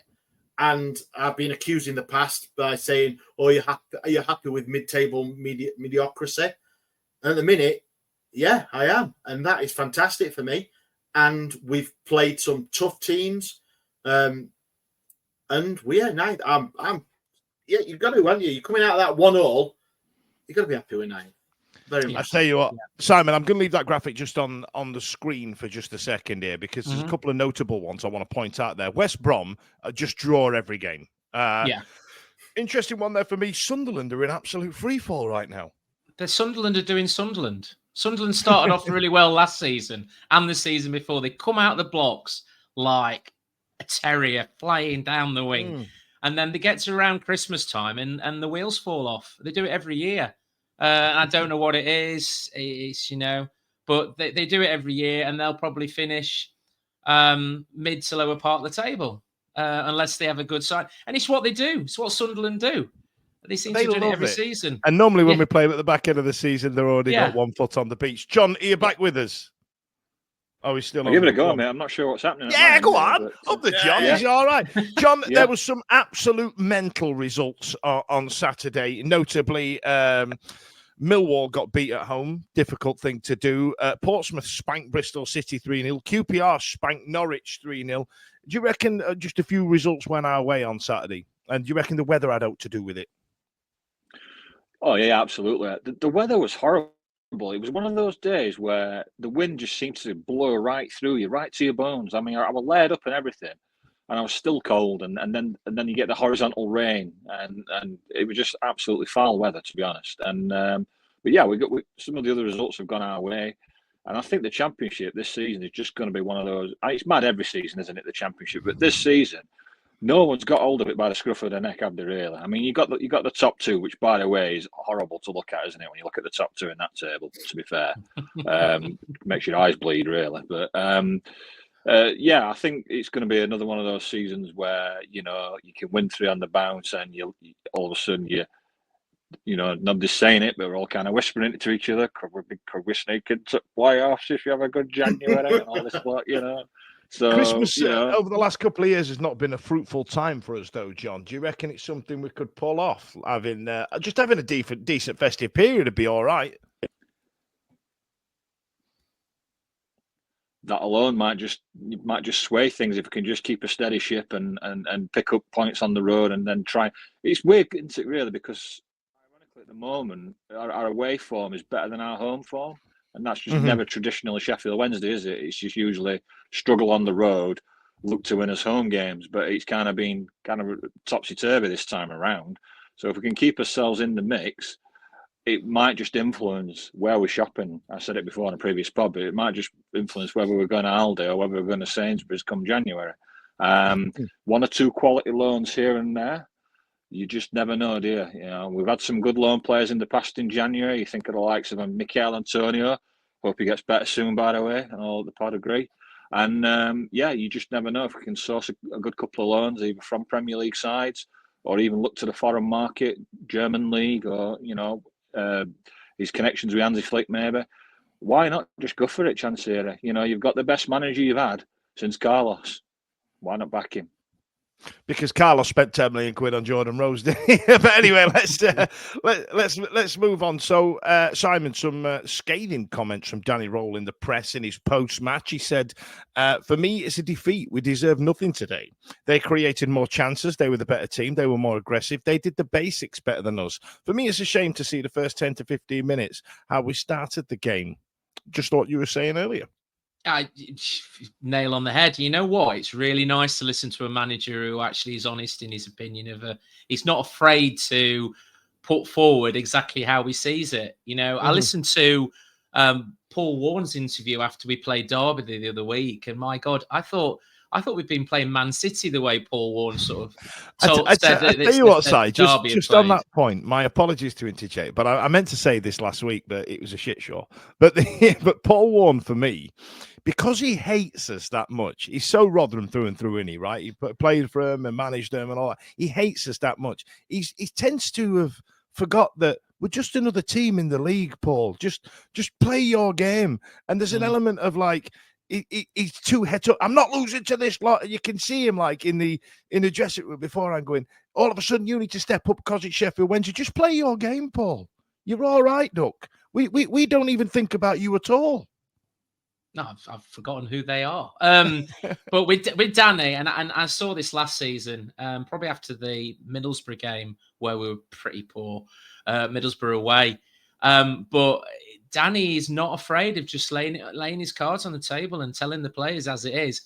Speaker 8: And I've been accused in the past by saying, "Oh, are you happy with mid-table mediocrity?" And at the minute, yeah, I am, and that is fantastic for me. And we've played some tough teams, and we are 9th. I'm you've got to, haven't you? You're coming out of that 1-1. You've got to be happy with 9th. Very much.
Speaker 1: I tell you what, Simon, I'm going to leave that graphic just on the screen for just a second here, because there's a couple of notable ones I want to point out there. West Brom just draw every game. Interesting one there for me. Sunderland are in absolute free fall right now.
Speaker 4: The Sunderland are doing Sunderland. Sunderland started off really well last season and the season before. They come out of the blocks like a terrier flying down the wing. And then they get to around Christmas time and the wheels fall off. They do it every year. I don't know what it is. It's, but they do it every year, and they'll probably finish mid to lower part of the table unless they have a good side. And it's what they do. It's what Sunderland do. They seem to do it every season.
Speaker 1: And normally when we play them at the back end of the season, they're already got 1 foot on the beach. John, are you back with us? Oh, he's still on.
Speaker 5: Give it a go, mate. I'm not sure what's happening.
Speaker 1: Yeah, go on. Up the John. He's all right. John, there was some absolute mental results on Saturday. Notably, Millwall got beat at home. Difficult thing to do. Portsmouth spanked Bristol City 3-0. QPR spanked Norwich 3-0. Do you reckon just a few results went our way on Saturday? And do you reckon the weather had out to do with it?
Speaker 5: Oh, yeah, absolutely. The weather was horrible. It was one of those days where the wind just seemed to blow right through you, right to your bones. I mean, I was layered up and everything, and I was still cold. And then you get the horizontal rain, and it was just absolutely foul weather, to be honest. And but yeah, some of the other results have gone our way, and I think the Championship this season is just going to be one of those. It's mad every season, isn't it? The Championship, but this season, no one's got hold of it by the scruff of the neck, have they? Really? I mean, you got the top two, which, by the way, is horrible to look at, isn't it? When you look at the top two in that table, to be fair, makes your eyes bleed, really. But yeah, I think it's going to be another one of those seasons where you can win 3 on the bounce, and you all of a sudden nobody's saying it, but we're all kind of whispering it to each other. Could we sneak into playoffs if you have a good January and all this lot, So
Speaker 1: Christmas over the last couple of years has not been a fruitful time for us, though, John. Do you reckon it's something we could pull off? Having a decent festive period would be all right.
Speaker 5: That alone might just sway things if we can just keep a steady ship and pick up points on the road and then try. It's weird, isn't it, really? Because ironically, at the moment, our away form is better than our home form. And that's just never traditionally Sheffield Wednesday, is it? It's just usually struggle on the road, look to win us home games. But it's kind of been topsy-turvy this time around. So if we can keep ourselves in the mix, it might just influence where we're shopping. I said it before on a previous pod, but it might just influence whether we're going to Aldi or whether we're going to Sainsbury's come January. 1 or 2 quality loans here and there. You just never know, do you? We've had some good loan players in the past in January. You think of the likes of Mikel Antonio. Hope he gets better soon, by the way, and all the pod agree. And you just never know if we can source a good couple of loans, either from Premier League sides or even look to the foreign market, German league, or his connections with Hansi Flick, maybe. Why not just go for it, Chansiri? You've got the best manager you've had since Carlos. Why not back him?
Speaker 1: Because Carlos spent £10 million on Jordan Rose, didn't he? But anyway, let's move on. So, Simon, some scathing comments from Danny Rohl in the press in his post-match. He said, "For me, it's a defeat. We deserve nothing today. They created more chances. They were the better team. They were more aggressive. They did the basics better than us. For me, it's a shame to see the first 10 to 15 minutes how we started the game." Just what you were saying earlier.
Speaker 4: Nail on the head. You know what? It's really nice to listen to a manager who actually is honest in his opinion he's not afraid to put forward exactly how he sees it. I listened to Paul Warren's interview after we played Derby the other week, and my God, I thought we'd been playing Man City the way Paul Warren sort of
Speaker 1: I tell you what, Si, just on that point, my apologies to interject, but I meant to say this last week, but it was a shit show. But Paul Warren, for me, because he hates us that much, he's so Rotherham through and through, isn't he, right? He played for him and managed them and all that. He hates us that much. He tends to have forgot that we're just another team in the league, Paul. Just play your game. And there's an element of like, he's too head up. I'm not losing to this lot. You can see him like in the dressing room before I'm going, all of a sudden you need to step up because it's Sheffield Wednesday. Just play your game, Paul. You're all right, Duck. We don't even think about you at all.
Speaker 4: No, I've forgotten who they are. But with Danny, and I saw this last season, probably after the Middlesbrough game where we were pretty poor, Middlesbrough away. But Danny is not afraid of just laying his cards on the table and telling the players as it is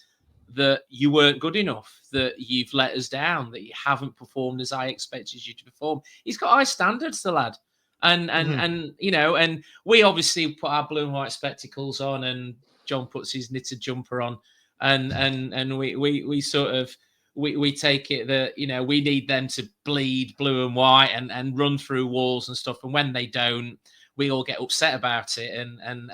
Speaker 4: that you weren't good enough, that you've let us down, that you haven't performed as I expected you to perform. He's got high standards, the lad. And we obviously put our blue and white spectacles on, and John puts his knitted jumper on, and we sort of we take it that we need them to bleed blue and white and run through walls and stuff, and when they don't, we all get upset about it, and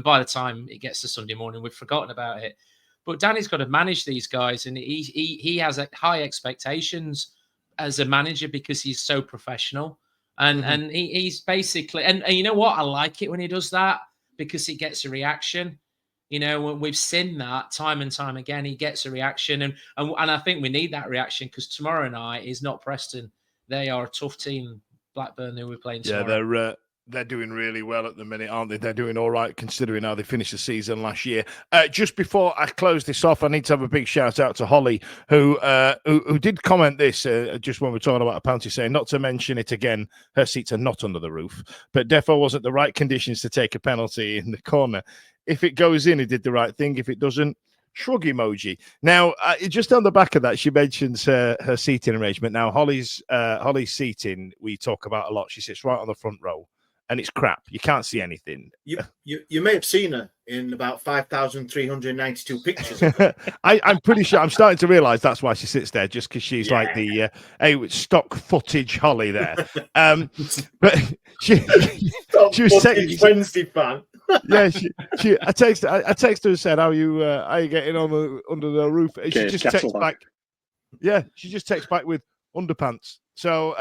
Speaker 4: by the time it gets to Sunday morning, we've forgotten about it. But Danny's got to manage these guys, and he has high expectations as a manager because he's so professional. And he's basically, and you know what? I like it when he does that because he gets a reaction. When we've seen that time and time again, he gets a reaction. And I think we need that reaction because tomorrow night is not Preston. They are a tough team, Blackburn, who we're playing tomorrow.
Speaker 1: Yeah, they're doing really well at the minute, aren't they? They're doing all right considering how they finished the season last year. Just before I close this off, I need to have a big shout out to Holly, who did comment this just when we're talking about a penalty, saying not to mention it again. Her seats are not under the roof, but Defo wasn't the right conditions to take a penalty in the corner. If it goes in, he did the right thing. If it doesn't, shrug emoji. Now, just on the back of that, she mentions her seating arrangement. Now, Holly's seating we talk about a lot. She sits right on the front row. and it's crap. You can't see anything.
Speaker 8: You may have seen her in about 5,392 pictures.
Speaker 1: I'm pretty sure. I'm starting to realise that's why she sits there, just because she's like the stock footage Holly there. But she was saying
Speaker 8: Wednesday fan.
Speaker 1: Yeah, I texted her and said, "How you getting on under the roof?" And she just texts back. Yeah, she just texts back with underpants. So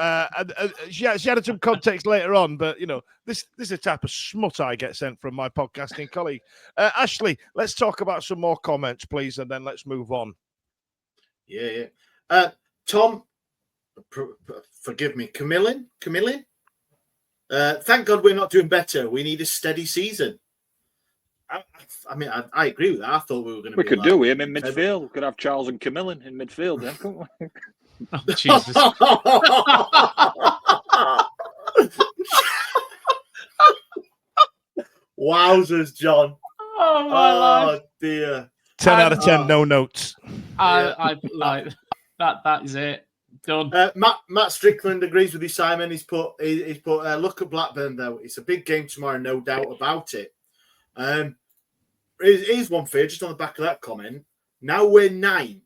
Speaker 1: she had some context later on, but this is the type of smut I get sent from my podcasting colleague. Ashley, let's talk about some more comments, please, and then let's move on.
Speaker 8: Yeah. Tom, forgive me, Camillin. Thank God we're not doing better. We need a steady season. I mean, I agree with that. I thought we were going to.
Speaker 5: We could do him in midfield. We could have Charles and Camillin in midfield, then, couldn't we?
Speaker 4: Oh, Jesus.
Speaker 8: Wowzers, John.
Speaker 4: Oh, my life.
Speaker 8: Dear.
Speaker 1: 10 out of 10, no notes.
Speaker 4: I like that is it. Done.
Speaker 8: Matt Strickland agrees with you, Simon. He's put look at Blackburn, though. It's a big game tomorrow, no doubt about it. Here's one for you, just on the back of that comment. Now we're 9th.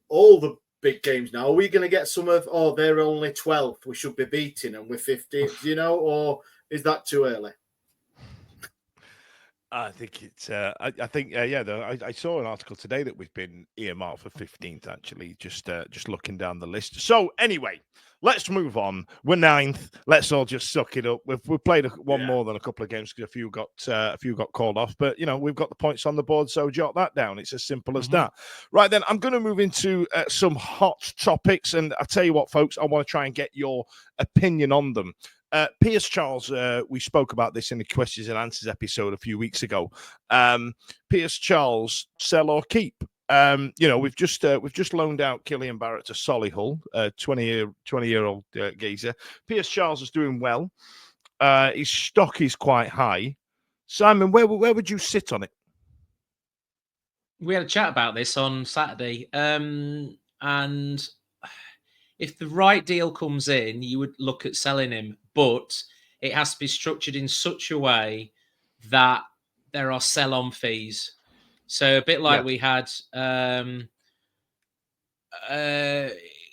Speaker 8: All the big games now. Are we going to get some of, they're only 12th, we should be beating and we're 15th, or is that too early?
Speaker 1: I think it's. I saw an article today that we've been earmarked for 15th. Actually, just looking down the list. So anyway, let's move on. We're 9th. Let's all just suck it up. We've played one more than a couple of games because a few got called off. But we've got the points on the board, so jot that down. It's as simple as that. Right then, I'm going to move into some hot topics, and I tell you what, folks, I want to try and get your opinion on them. Piers Charles, we spoke about this in the questions and answers episode a few weeks ago. Piers Charles, sell or keep? We've just loaned out Killian Barrett to Solihull, 20-year-old geezer. Piers Charles is doing well. His stock is quite high. Simon, where would you sit on it?
Speaker 4: We had a chat about this on Saturday, and if the right deal comes in, you would look at selling him, but it has to be structured in such a way that there are sell-on fees. So a bit like we had,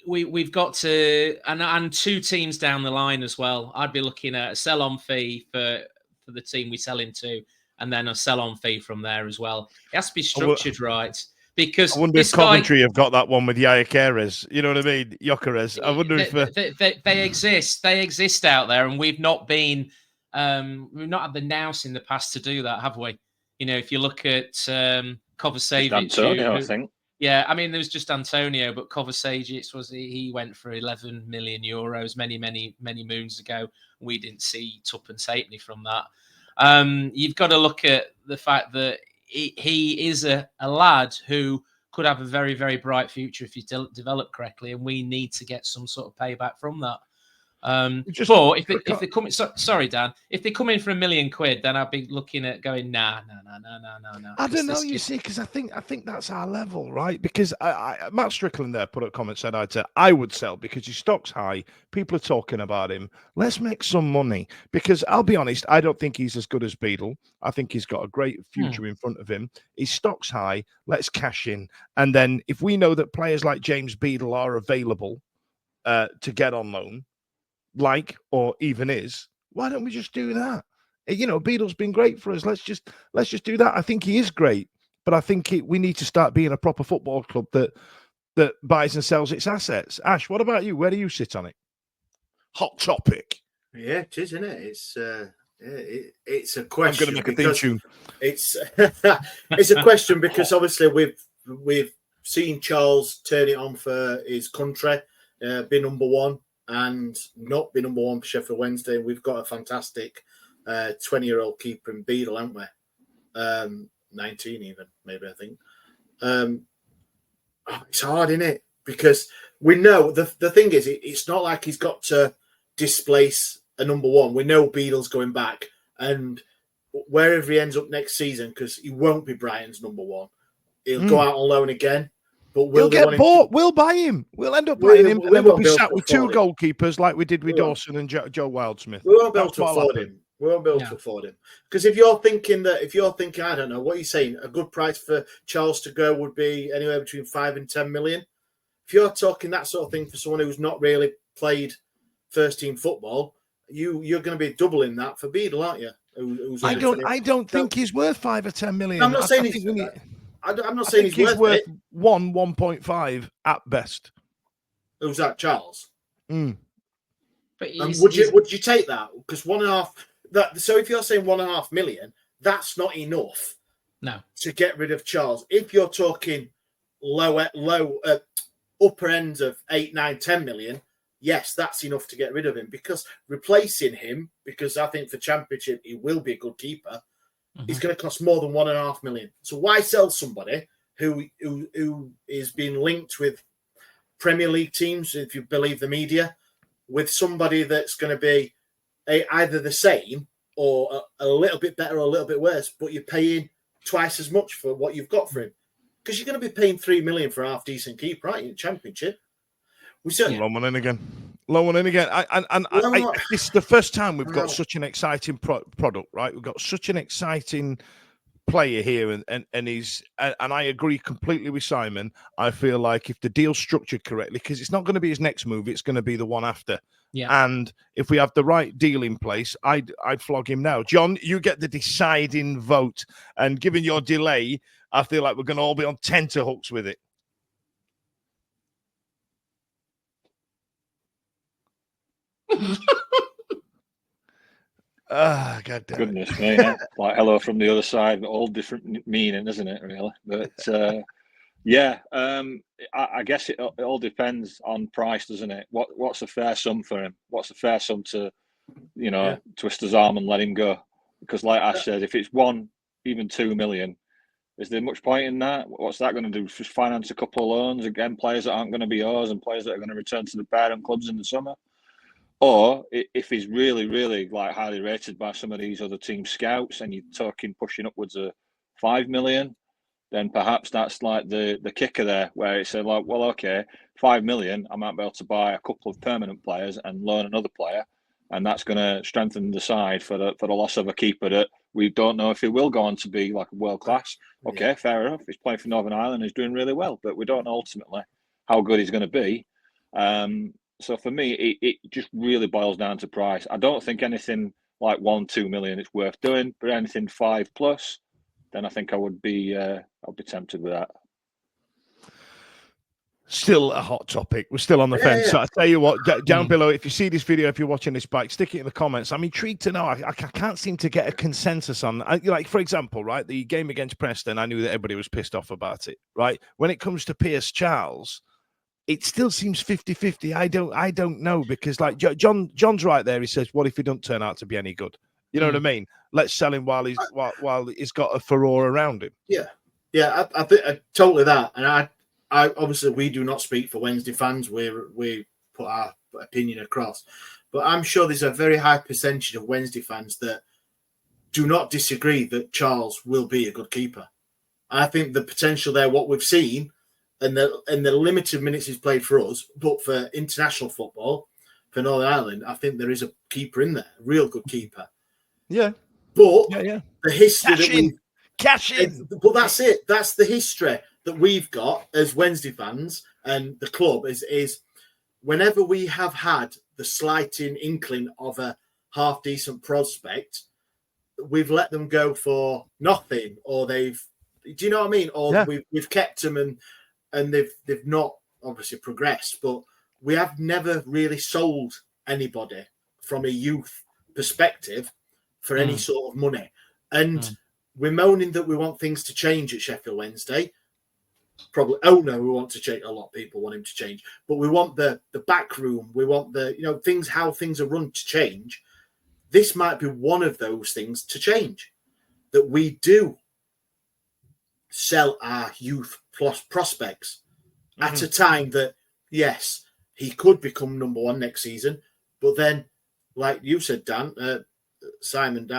Speaker 4: we've got to, and two teams down the line as well. I'd be looking at a sell-on fee for the team we sell into, and then a sell-on fee from there as well. It has to be structured right. Because
Speaker 1: I wonder if Coventry have got that one with Gyökeres. You know what I mean? Gyökeres. I wonder if
Speaker 4: they exist. They exist out there, and we've not been. We've not had the nous in the past to do that, have we? If you look at Kovacevic,
Speaker 5: Antonio, I think.
Speaker 4: Yeah, I mean, there was just Antonio, but Kovacevic he went for 11 million euros many moons ago. We didn't see tuppence halfpenny from that. You've got to look at the fact that he is a lad who could have a very, very bright future if you develop correctly, and we need to get some sort of payback from that. But if they come, sorry, Dan, if they come in for £1 million, then I'd be looking at going, no.
Speaker 1: I don't know, you see, because I think that's our level, right? Because Matt Strickland there put a comment, said I would sell because his stock's high. People are talking about him. Let's make some money. Because I'll be honest, I don't think he's as good as Beadle. I think he's got a great future in front of him. His stock's high. Let's cash in. And then if we know that players like James Beadle are available to get on loan, or even is, why don't we just do that? Beadle's been great for us. Let's just do that. I think he is great, but I think we need to start being a proper football club that buys and sells its assets. Ash, what about you? Where do you sit on it? Hot topic.
Speaker 8: Yeah, it is, isn't it? It's a question.
Speaker 1: I'm going to make a theme tune.
Speaker 8: It's a question because obviously we've seen Charles turn it on for his country, be number one, and not be number one for Sheffield Wednesday. We've got a fantastic 20-year-old keeper in Beadle, haven't we? 19 even, maybe, I think. It's hard, isn't it? Because we know the thing is, it's not like he's got to displace a number one. We know Beadle's going back, and wherever he ends up next season, because he won't be Brighton's number one, he'll go out on loan again. But
Speaker 1: He'll get bought. We'll buy him. We'll end up buying him, and then we'll be sat with two goalkeepers like we did with Dawson and Joe Wildsmith.
Speaker 8: We won't be able to afford him. We won't be able to afford him. Because if you're thinking, I don't know, what are you saying? A good price for Charles to go would be anywhere between 5 and 10 million. If you're talking that sort of thing for someone who's not really played first team football, you're going to be doubling that for Beadle, aren't you?
Speaker 1: I don't think he's worth 5 or 10 million.
Speaker 8: I'm not saying I'm not saying he's worth
Speaker 1: 1.5 at best.
Speaker 8: Who's that, Charles?
Speaker 1: Mm.
Speaker 8: But would you take that? Because 1.5. So if you're saying 1.5 million, that's not enough.
Speaker 4: No.
Speaker 8: To get rid of Charles. If you're talking upper end of 8, 9, 10 million, yes, that's enough to get rid of him. Because replacing him, because I think for Championship he will be a good keeper, it's going to cost more than 1.5 million. So why sell somebody who is being linked with Premier League teams, if you believe the media, with somebody that's going to be either the same or a little bit better or a little bit worse, but you're paying twice as much for what you've got for him? Because you're going to be paying 3 million for a half-decent keeper, right, in Championship.
Speaker 1: Low one in again. This is the first time we've got such an exciting product, right? We've got such an exciting player here, and he's and I agree completely with Simon. I feel like if the deal's structured correctly, because it's not going to be his next move, it's going to be the one after.
Speaker 4: Yeah.
Speaker 1: And if we have the right deal in place, I'd flog him now. John, you get the deciding vote, and given your delay, I feel like we're going to all be on tenterhooks with it. God damn
Speaker 5: Goodness me, yeah. Like hello from the other side, all different meaning, isn't it, really? But I guess it all depends on price, doesn't it? What's a fair sum for him? What's a fair sum to, twist his arm and let him go? Because like I said, if it's 1, even 2 million, is there much point in that? What's that going to do? Just finance a couple of loans, again, players that aren't going to be ours and players that are going to return to the parent clubs in the summer? Or if he's really, really like highly rated by some of these other team scouts, and you're talking pushing upwards of 5 million, then perhaps that's like the kicker there, where it's like, well, okay, 5 million, I might be able to buy a couple of permanent players and loan another player, and that's going to strengthen the side for the loss of a keeper that we don't know if he will go on to be like a world class. Okay, fair enough. He's playing for Northern Ireland, he's doing really well, but we don't know ultimately how good he's going to be. So for me, it just really boils down to price. I don't think anything like 1-2 million is worth doing, but anything 5+, then I think I would be I'll be tempted with that.
Speaker 1: Still a hot topic. We're still on the fence. So I tell you what, down below, if you see this video, if you're watching this back, stick it in the comments. I'm intrigued to know. I can't seem to get a consensus on, like, for example, right, the game against Preston, I knew that everybody was pissed off about it, right? When it comes to Pierce Charles, it still seems 50-50. I don't know, because like John's right there. He says, what if he don't turn out to be any good? You know what I mean? Let's sell him while he's got a furore around him.
Speaker 8: Yeah. I think totally that. And I obviously we do not speak for Wednesday fans. We put our opinion across, but I'm sure there's a very high percentage of Wednesday fans that do not disagree that Charles will be a good keeper. I think the potential there, what we've seen, and the limited minutes he's played for us, but for international football, for Northern Ireland, I think there is a keeper in there, a real good keeper.
Speaker 1: Yeah.
Speaker 8: But the history
Speaker 1: Cash in.
Speaker 8: But that's it. That's the history that we've got as Wednesday fans and the club is whenever we have had the slighting inkling of a half decent prospect, we've let them go for nothing, or do you know what I mean? Or we've kept them and they've not obviously progressed, but we have never really sold anybody from a youth perspective for any sort of money. And we're moaning that we want things to change at Sheffield Wednesday. Probably, we want to change. A lot of people want him to change, but we want the back room. We want the things, how things are run, to change. This might be one of those things to change, that we do sell our youth plus prospects at a time that, yes, he could become number one next season, but then, like you said, Dan, Simon,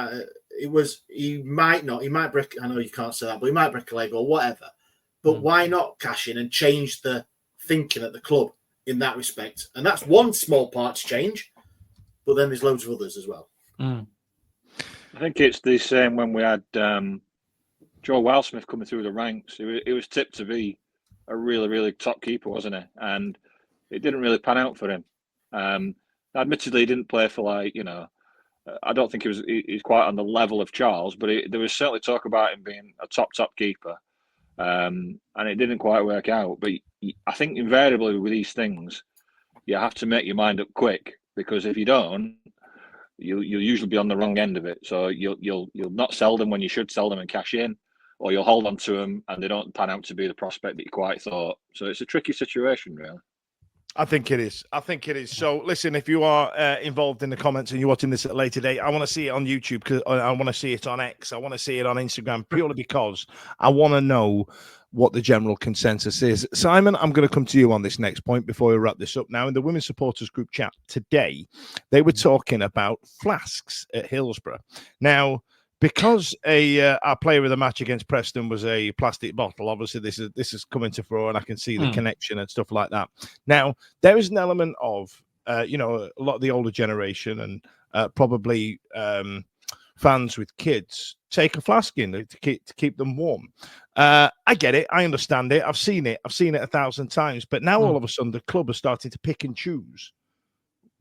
Speaker 8: he might not. He might break. I know you can't say that, but he might break a leg or whatever. But why not cash in and change the thinking at the club in that respect? And that's one small part to change, but then there's loads of others as well.
Speaker 5: I think it's the same when we had Joe Wildsmith coming through the ranks. It was tipped to be a really, really top keeper, wasn't it? And it didn't really pan out for him. Admittedly, he didn't play for I don't think he's quite on the level of Charles, but there was certainly talk about him being a top keeper. And it didn't quite work out. But I think invariably with these things, you have to make your mind up quick, because if you don't, you'll usually be on the wrong end of it. So you'll not sell them when you should sell them and cash in, or you'll hold on to them and they don't pan out to be the prospect that you quite thought. So it's a tricky situation, really.
Speaker 1: I think it is. So, listen, if you are involved in the comments and you're watching this at a later date, I want to see it on YouTube, because I want to see it on X. I want to see it on Instagram, purely because I want to know what the general consensus is. Simon, I'm going to come to you on this next point before we wrap this up. Now, in the Women's Supporters Group chat today, they were talking about flasks at Hillsborough. Now, because our player of the match against Preston was a plastic bottle, obviously this is coming to fore, and I can see the connection and stuff like that. Now, there is an element of, a lot of the older generation and probably fans with kids take a flask in to keep them warm. I get it. I understand it. I've seen it 1,000 times. But now all of a sudden the club are starting to pick and choose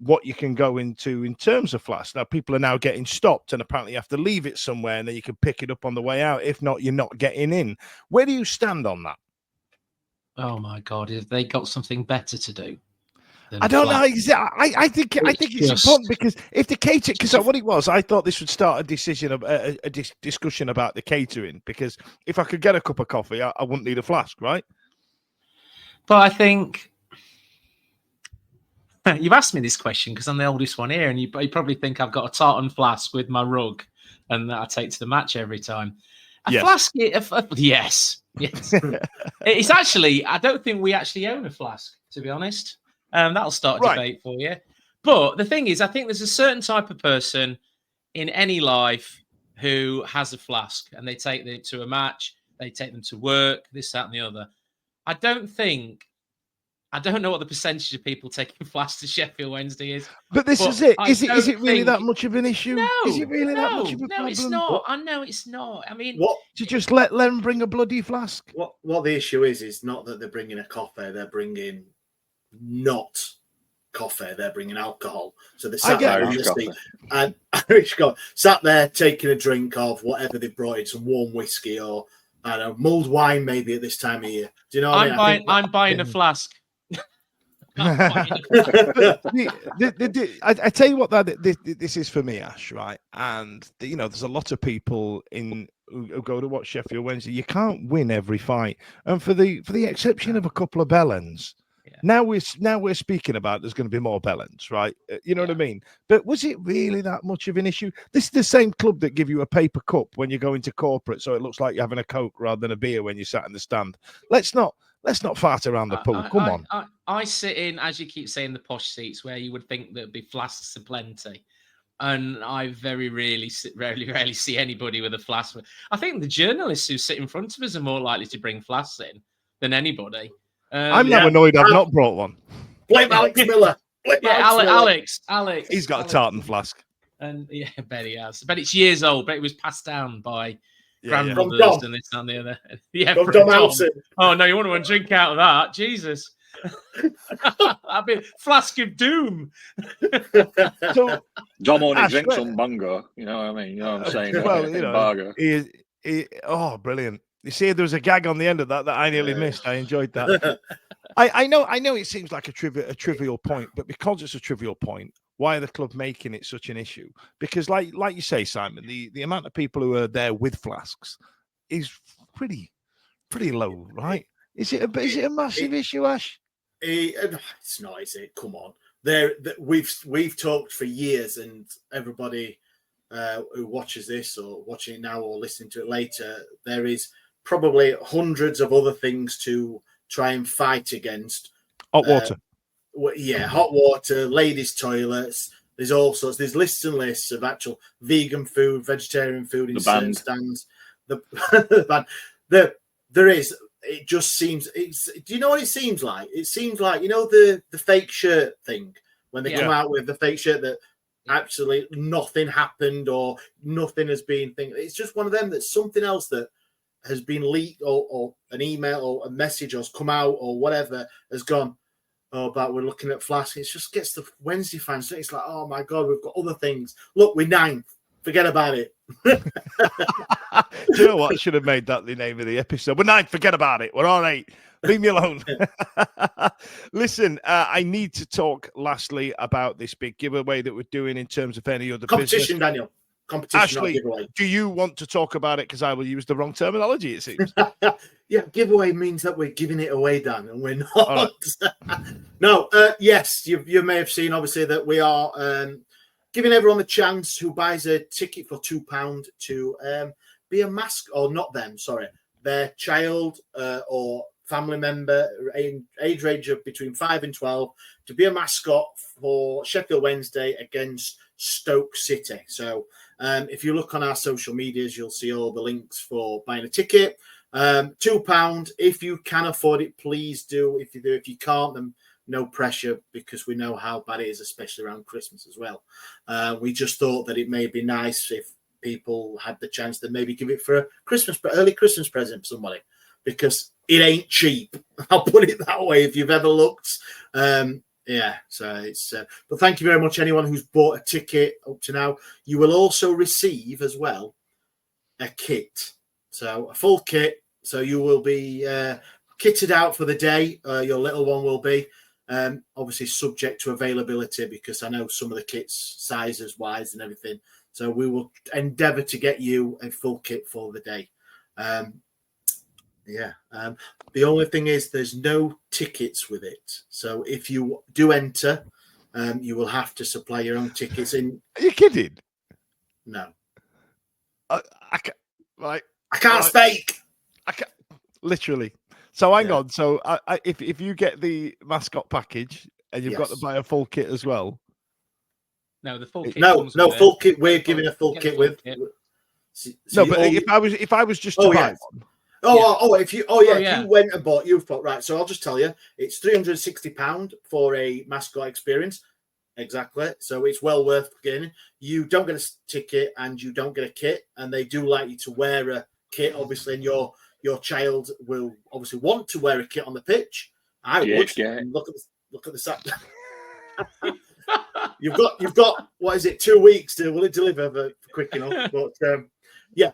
Speaker 1: what you can go into in terms of flasks. Now, people are now getting stopped, and apparently you have to leave it somewhere, and then you can pick it up on the way out. If not, you're not getting in. Where do you stand on that?
Speaker 4: Oh my God! Have they got something better to do?
Speaker 1: I don't know. I think it's important, because if the catering, because what it was, I thought this would start a discussion about the catering, because if I could get a cup of coffee, I wouldn't need a flask, right?
Speaker 4: But I think you've asked me this question because I'm the oldest one here, and you probably think I've got a tartan flask with my rug and that I take to the match every time. Flask, yes. It's actually, I don't think we actually own a flask, to be honest. That'll start a debate for you. But the thing is, I think there's a certain type of person in any life who has a flask, and they take them to a match, they take them to work, this, that, and the other. I don't know what the percentage of people taking flasks to Sheffield Wednesday is.
Speaker 1: But this is it. Is it really that much of an issue?
Speaker 4: No.
Speaker 1: Is it really that much of a problem?
Speaker 4: No, it's not. I know it's not. I mean,
Speaker 1: to just let them bring a bloody flask?
Speaker 8: What the issue is not that they're bringing a coffee, they're bringing not coffee, they're bringing alcohol. So they sat there on the seat, and Irish got sat there taking a drink of whatever they brought in, some warm whiskey or I don't know, mulled wine maybe at this time of year. Do you know what I mean?
Speaker 4: I'm buying a flask.
Speaker 1: I tell you what, this is for me, Ash, right? And there's a lot of people who go to watch Sheffield Wednesday. You can't win every fight, and for the exception of a couple of bellends. Now we're speaking about there's going to be more bellends, right? You know what I mean? But was it really that much of an issue? This is the same club that give you a paper cup when you go into corporate, so it looks like you're having a Coke rather than a beer when you sat in the stand. Let's not fart around the pool. Come on.
Speaker 4: I sit in, as you keep saying, the posh seats where you would think there'd be flasks aplenty. And I very rarely see anybody with a flask. I think the journalists who sit in front of us are more likely to bring flasks in than anybody.
Speaker 1: I'm now annoyed I've not brought one.
Speaker 8: Blame Alex Miller.
Speaker 4: Alex.
Speaker 1: He's got a tartan flask.
Speaker 4: And yeah, I bet he has. But it's years old. But it was passed down by grandmothers and this and the other. Yeah, from Dom. Oh no, you want to drink out of that? Jesus. I'd be flask of doom.
Speaker 5: So Dom only drinks on bungo. You know what I mean? You know what I'm saying?
Speaker 1: Well, brilliant. You see, there was a gag on the end of that I nearly missed. I enjoyed that. I know it seems like a trivial point, but because it's a trivial point, why are the club making it such an issue? Because like you say, Simon, the amount of people who are there with flasks is pretty low, right? Is it a massive issue, Ash?
Speaker 8: It's not, is it? Come on. We've talked for years, and everybody who watches this or watching it now or listening to it later, there is probably hundreds of other things to try and fight against.
Speaker 1: Hot water.
Speaker 8: Hot water, ladies' toilets. There's all sorts. There's lists and lists of actual vegan food, vegetarian food in certain stands. The band. There is. it just seems. Do you know what it seems like? It seems like, you know, the fake shirt thing when they come out with the fake shirt that absolutely nothing happened or nothing has been. It's just one of them that's something else that has been leaked or an email or a message has come out or whatever has gone. Oh, but we're looking at Flask. It just gets the Wednesday fans. It's like, oh my God, we've got other things. Look, we're 9th. Forget about it.
Speaker 1: Do you know what? I should have made that the name of the episode. We're 9th. Forget about it. We're all right. Leave me alone. Listen, I need to talk lastly about this big giveaway that we're doing in terms of any other
Speaker 8: competition,
Speaker 1: business.
Speaker 8: Daniel. Competition,
Speaker 1: Ashley,
Speaker 8: not giveaway.
Speaker 1: Do you want to talk about it? Because I will use the wrong terminology, it seems.
Speaker 8: Yeah, giveaway means that we're giving it away, Dan, and we're not. Right. No, yes, you may have seen, obviously, that we are giving everyone the chance who buys a ticket for £2 to be a mascot, or not them, sorry, their child or family member, age range of between 5 and 12, to be a mascot for Sheffield Wednesday against Stoke City. So if you look on our social medias, you'll see all the links for buying a ticket. £2. If you can afford it, please do. If you do, if you can't, then no pressure, because we know how bad it is, especially around Christmas as well. We just thought that it may be nice if people had the chance to maybe give it for a early Christmas present for somebody, because it ain't cheap. I'll put it that way. If you've ever looked, yeah. So it's. But thank you very much, anyone who's bought a ticket up to now. You will also receive as well a kit, so a full kit. So you will be kitted out for the day. Your little one will be. Obviously subject to availability, because I know some of the kits, sizes wise and everything. So we will endeavour to get you a full kit for the day. The only thing is there's no tickets with it. So if you do enter, you will have to supply your own tickets. In.
Speaker 1: Are you kidding?
Speaker 8: No.
Speaker 1: I can't. Right.
Speaker 8: I can't speak.
Speaker 1: I can't. Literally. So hang on. So if you get the mascot package and you've got to buy a full kit as well.
Speaker 4: No, the full kit.
Speaker 8: No, full kit. We're giving a full kit with.
Speaker 1: So but if I was just to buy one.
Speaker 8: If you went and bought, you've bought, right. So I'll just tell you, it's £360 for a mascot experience. Exactly. So it's well worth getting. You don't get a ticket and you don't get a kit, and they do like you to wear a kit, obviously, and your child will obviously want to wear a kit on the pitch. I would. Yeah. Look at the sack. You've got what is it? 2 weeks to will it deliver quick enough? But yeah.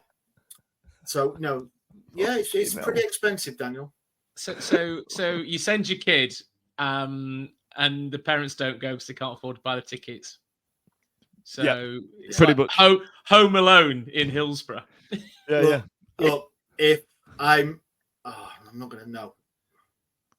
Speaker 8: So no. Yeah, it's pretty expensive, Daniel.
Speaker 4: So you send your kid, and the parents don't go because they can't afford to buy the tickets. So it's
Speaker 1: pretty
Speaker 4: like
Speaker 1: much
Speaker 4: Home Alone in Hillsborough.
Speaker 8: Look, if I'm not going to know.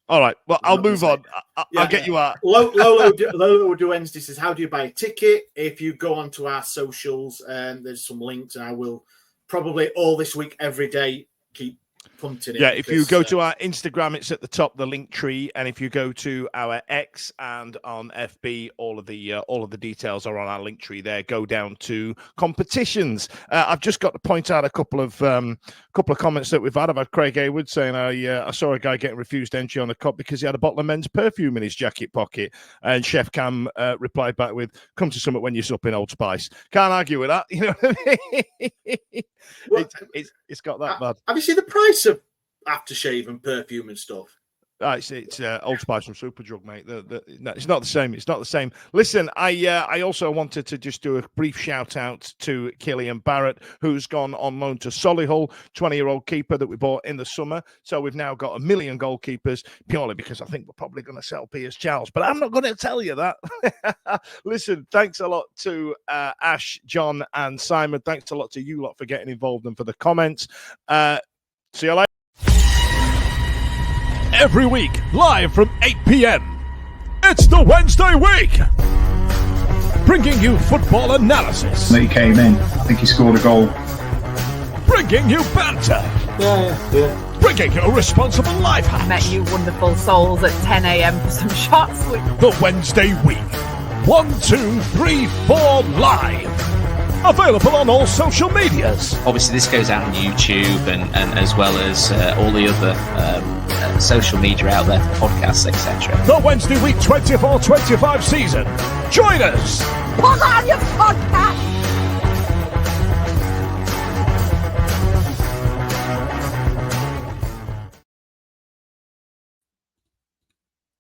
Speaker 1: All right. Well, I'll move on. I'll get you out.
Speaker 8: Lolo Wednesday says, "How do you buy a ticket?" If you go onto our socials, there's some links, and I will probably all this week, every day, keep punting it.
Speaker 1: Yeah, if you go to our Instagram, it's at the top, the link tree, and if you go to our X and on FB, all of the details are on our link tree there. Go down to competitions. I've just got to point out a couple of comments that we've had. I've had Craig Hayward saying I saw a guy getting refused entry on the cup because he had a bottle of men's perfume in his jacket pocket, and Chef Cam replied back with, "Come to Summit when you're supping Old Spice." Can't argue with that. You know what I mean? Well, it's got that bad.
Speaker 8: Have you seen the price of aftershave and perfume and stuff?
Speaker 1: It's Old Spice from Superdrug, mate. No, it's not the same. It's not the same. Listen, I also wanted to just do a brief shout out to Killian Barrett, who's gone on loan to Solihull, 20-year-old keeper that we bought in the summer. So we've now got 1 million goalkeepers, purely because I think we're probably going to sell Piers Charles, but I'm not going to tell you that. Listen, thanks a lot to Ash, John, and Simon. Thanks a lot to you lot for getting involved and for the comments. See you later.
Speaker 9: Every week, live from 8 p.m. It's the Wednesday Week, bringing you football analysis.
Speaker 6: He came in. I think he scored a goal.
Speaker 9: Bringing you banter.
Speaker 8: Yeah.
Speaker 9: Bringing you responsible life hacks.
Speaker 2: Met you wonderful souls at 10 a.m. for some shots.
Speaker 9: The Wednesday Week. 1, 2, 3, 4 live. Available on all social medias.
Speaker 4: Obviously, this goes out on YouTube and as well as all the other social media out there for podcasts, etc.
Speaker 9: The Wednesday Week 24-25 season. Join us.
Speaker 7: Put on your podcast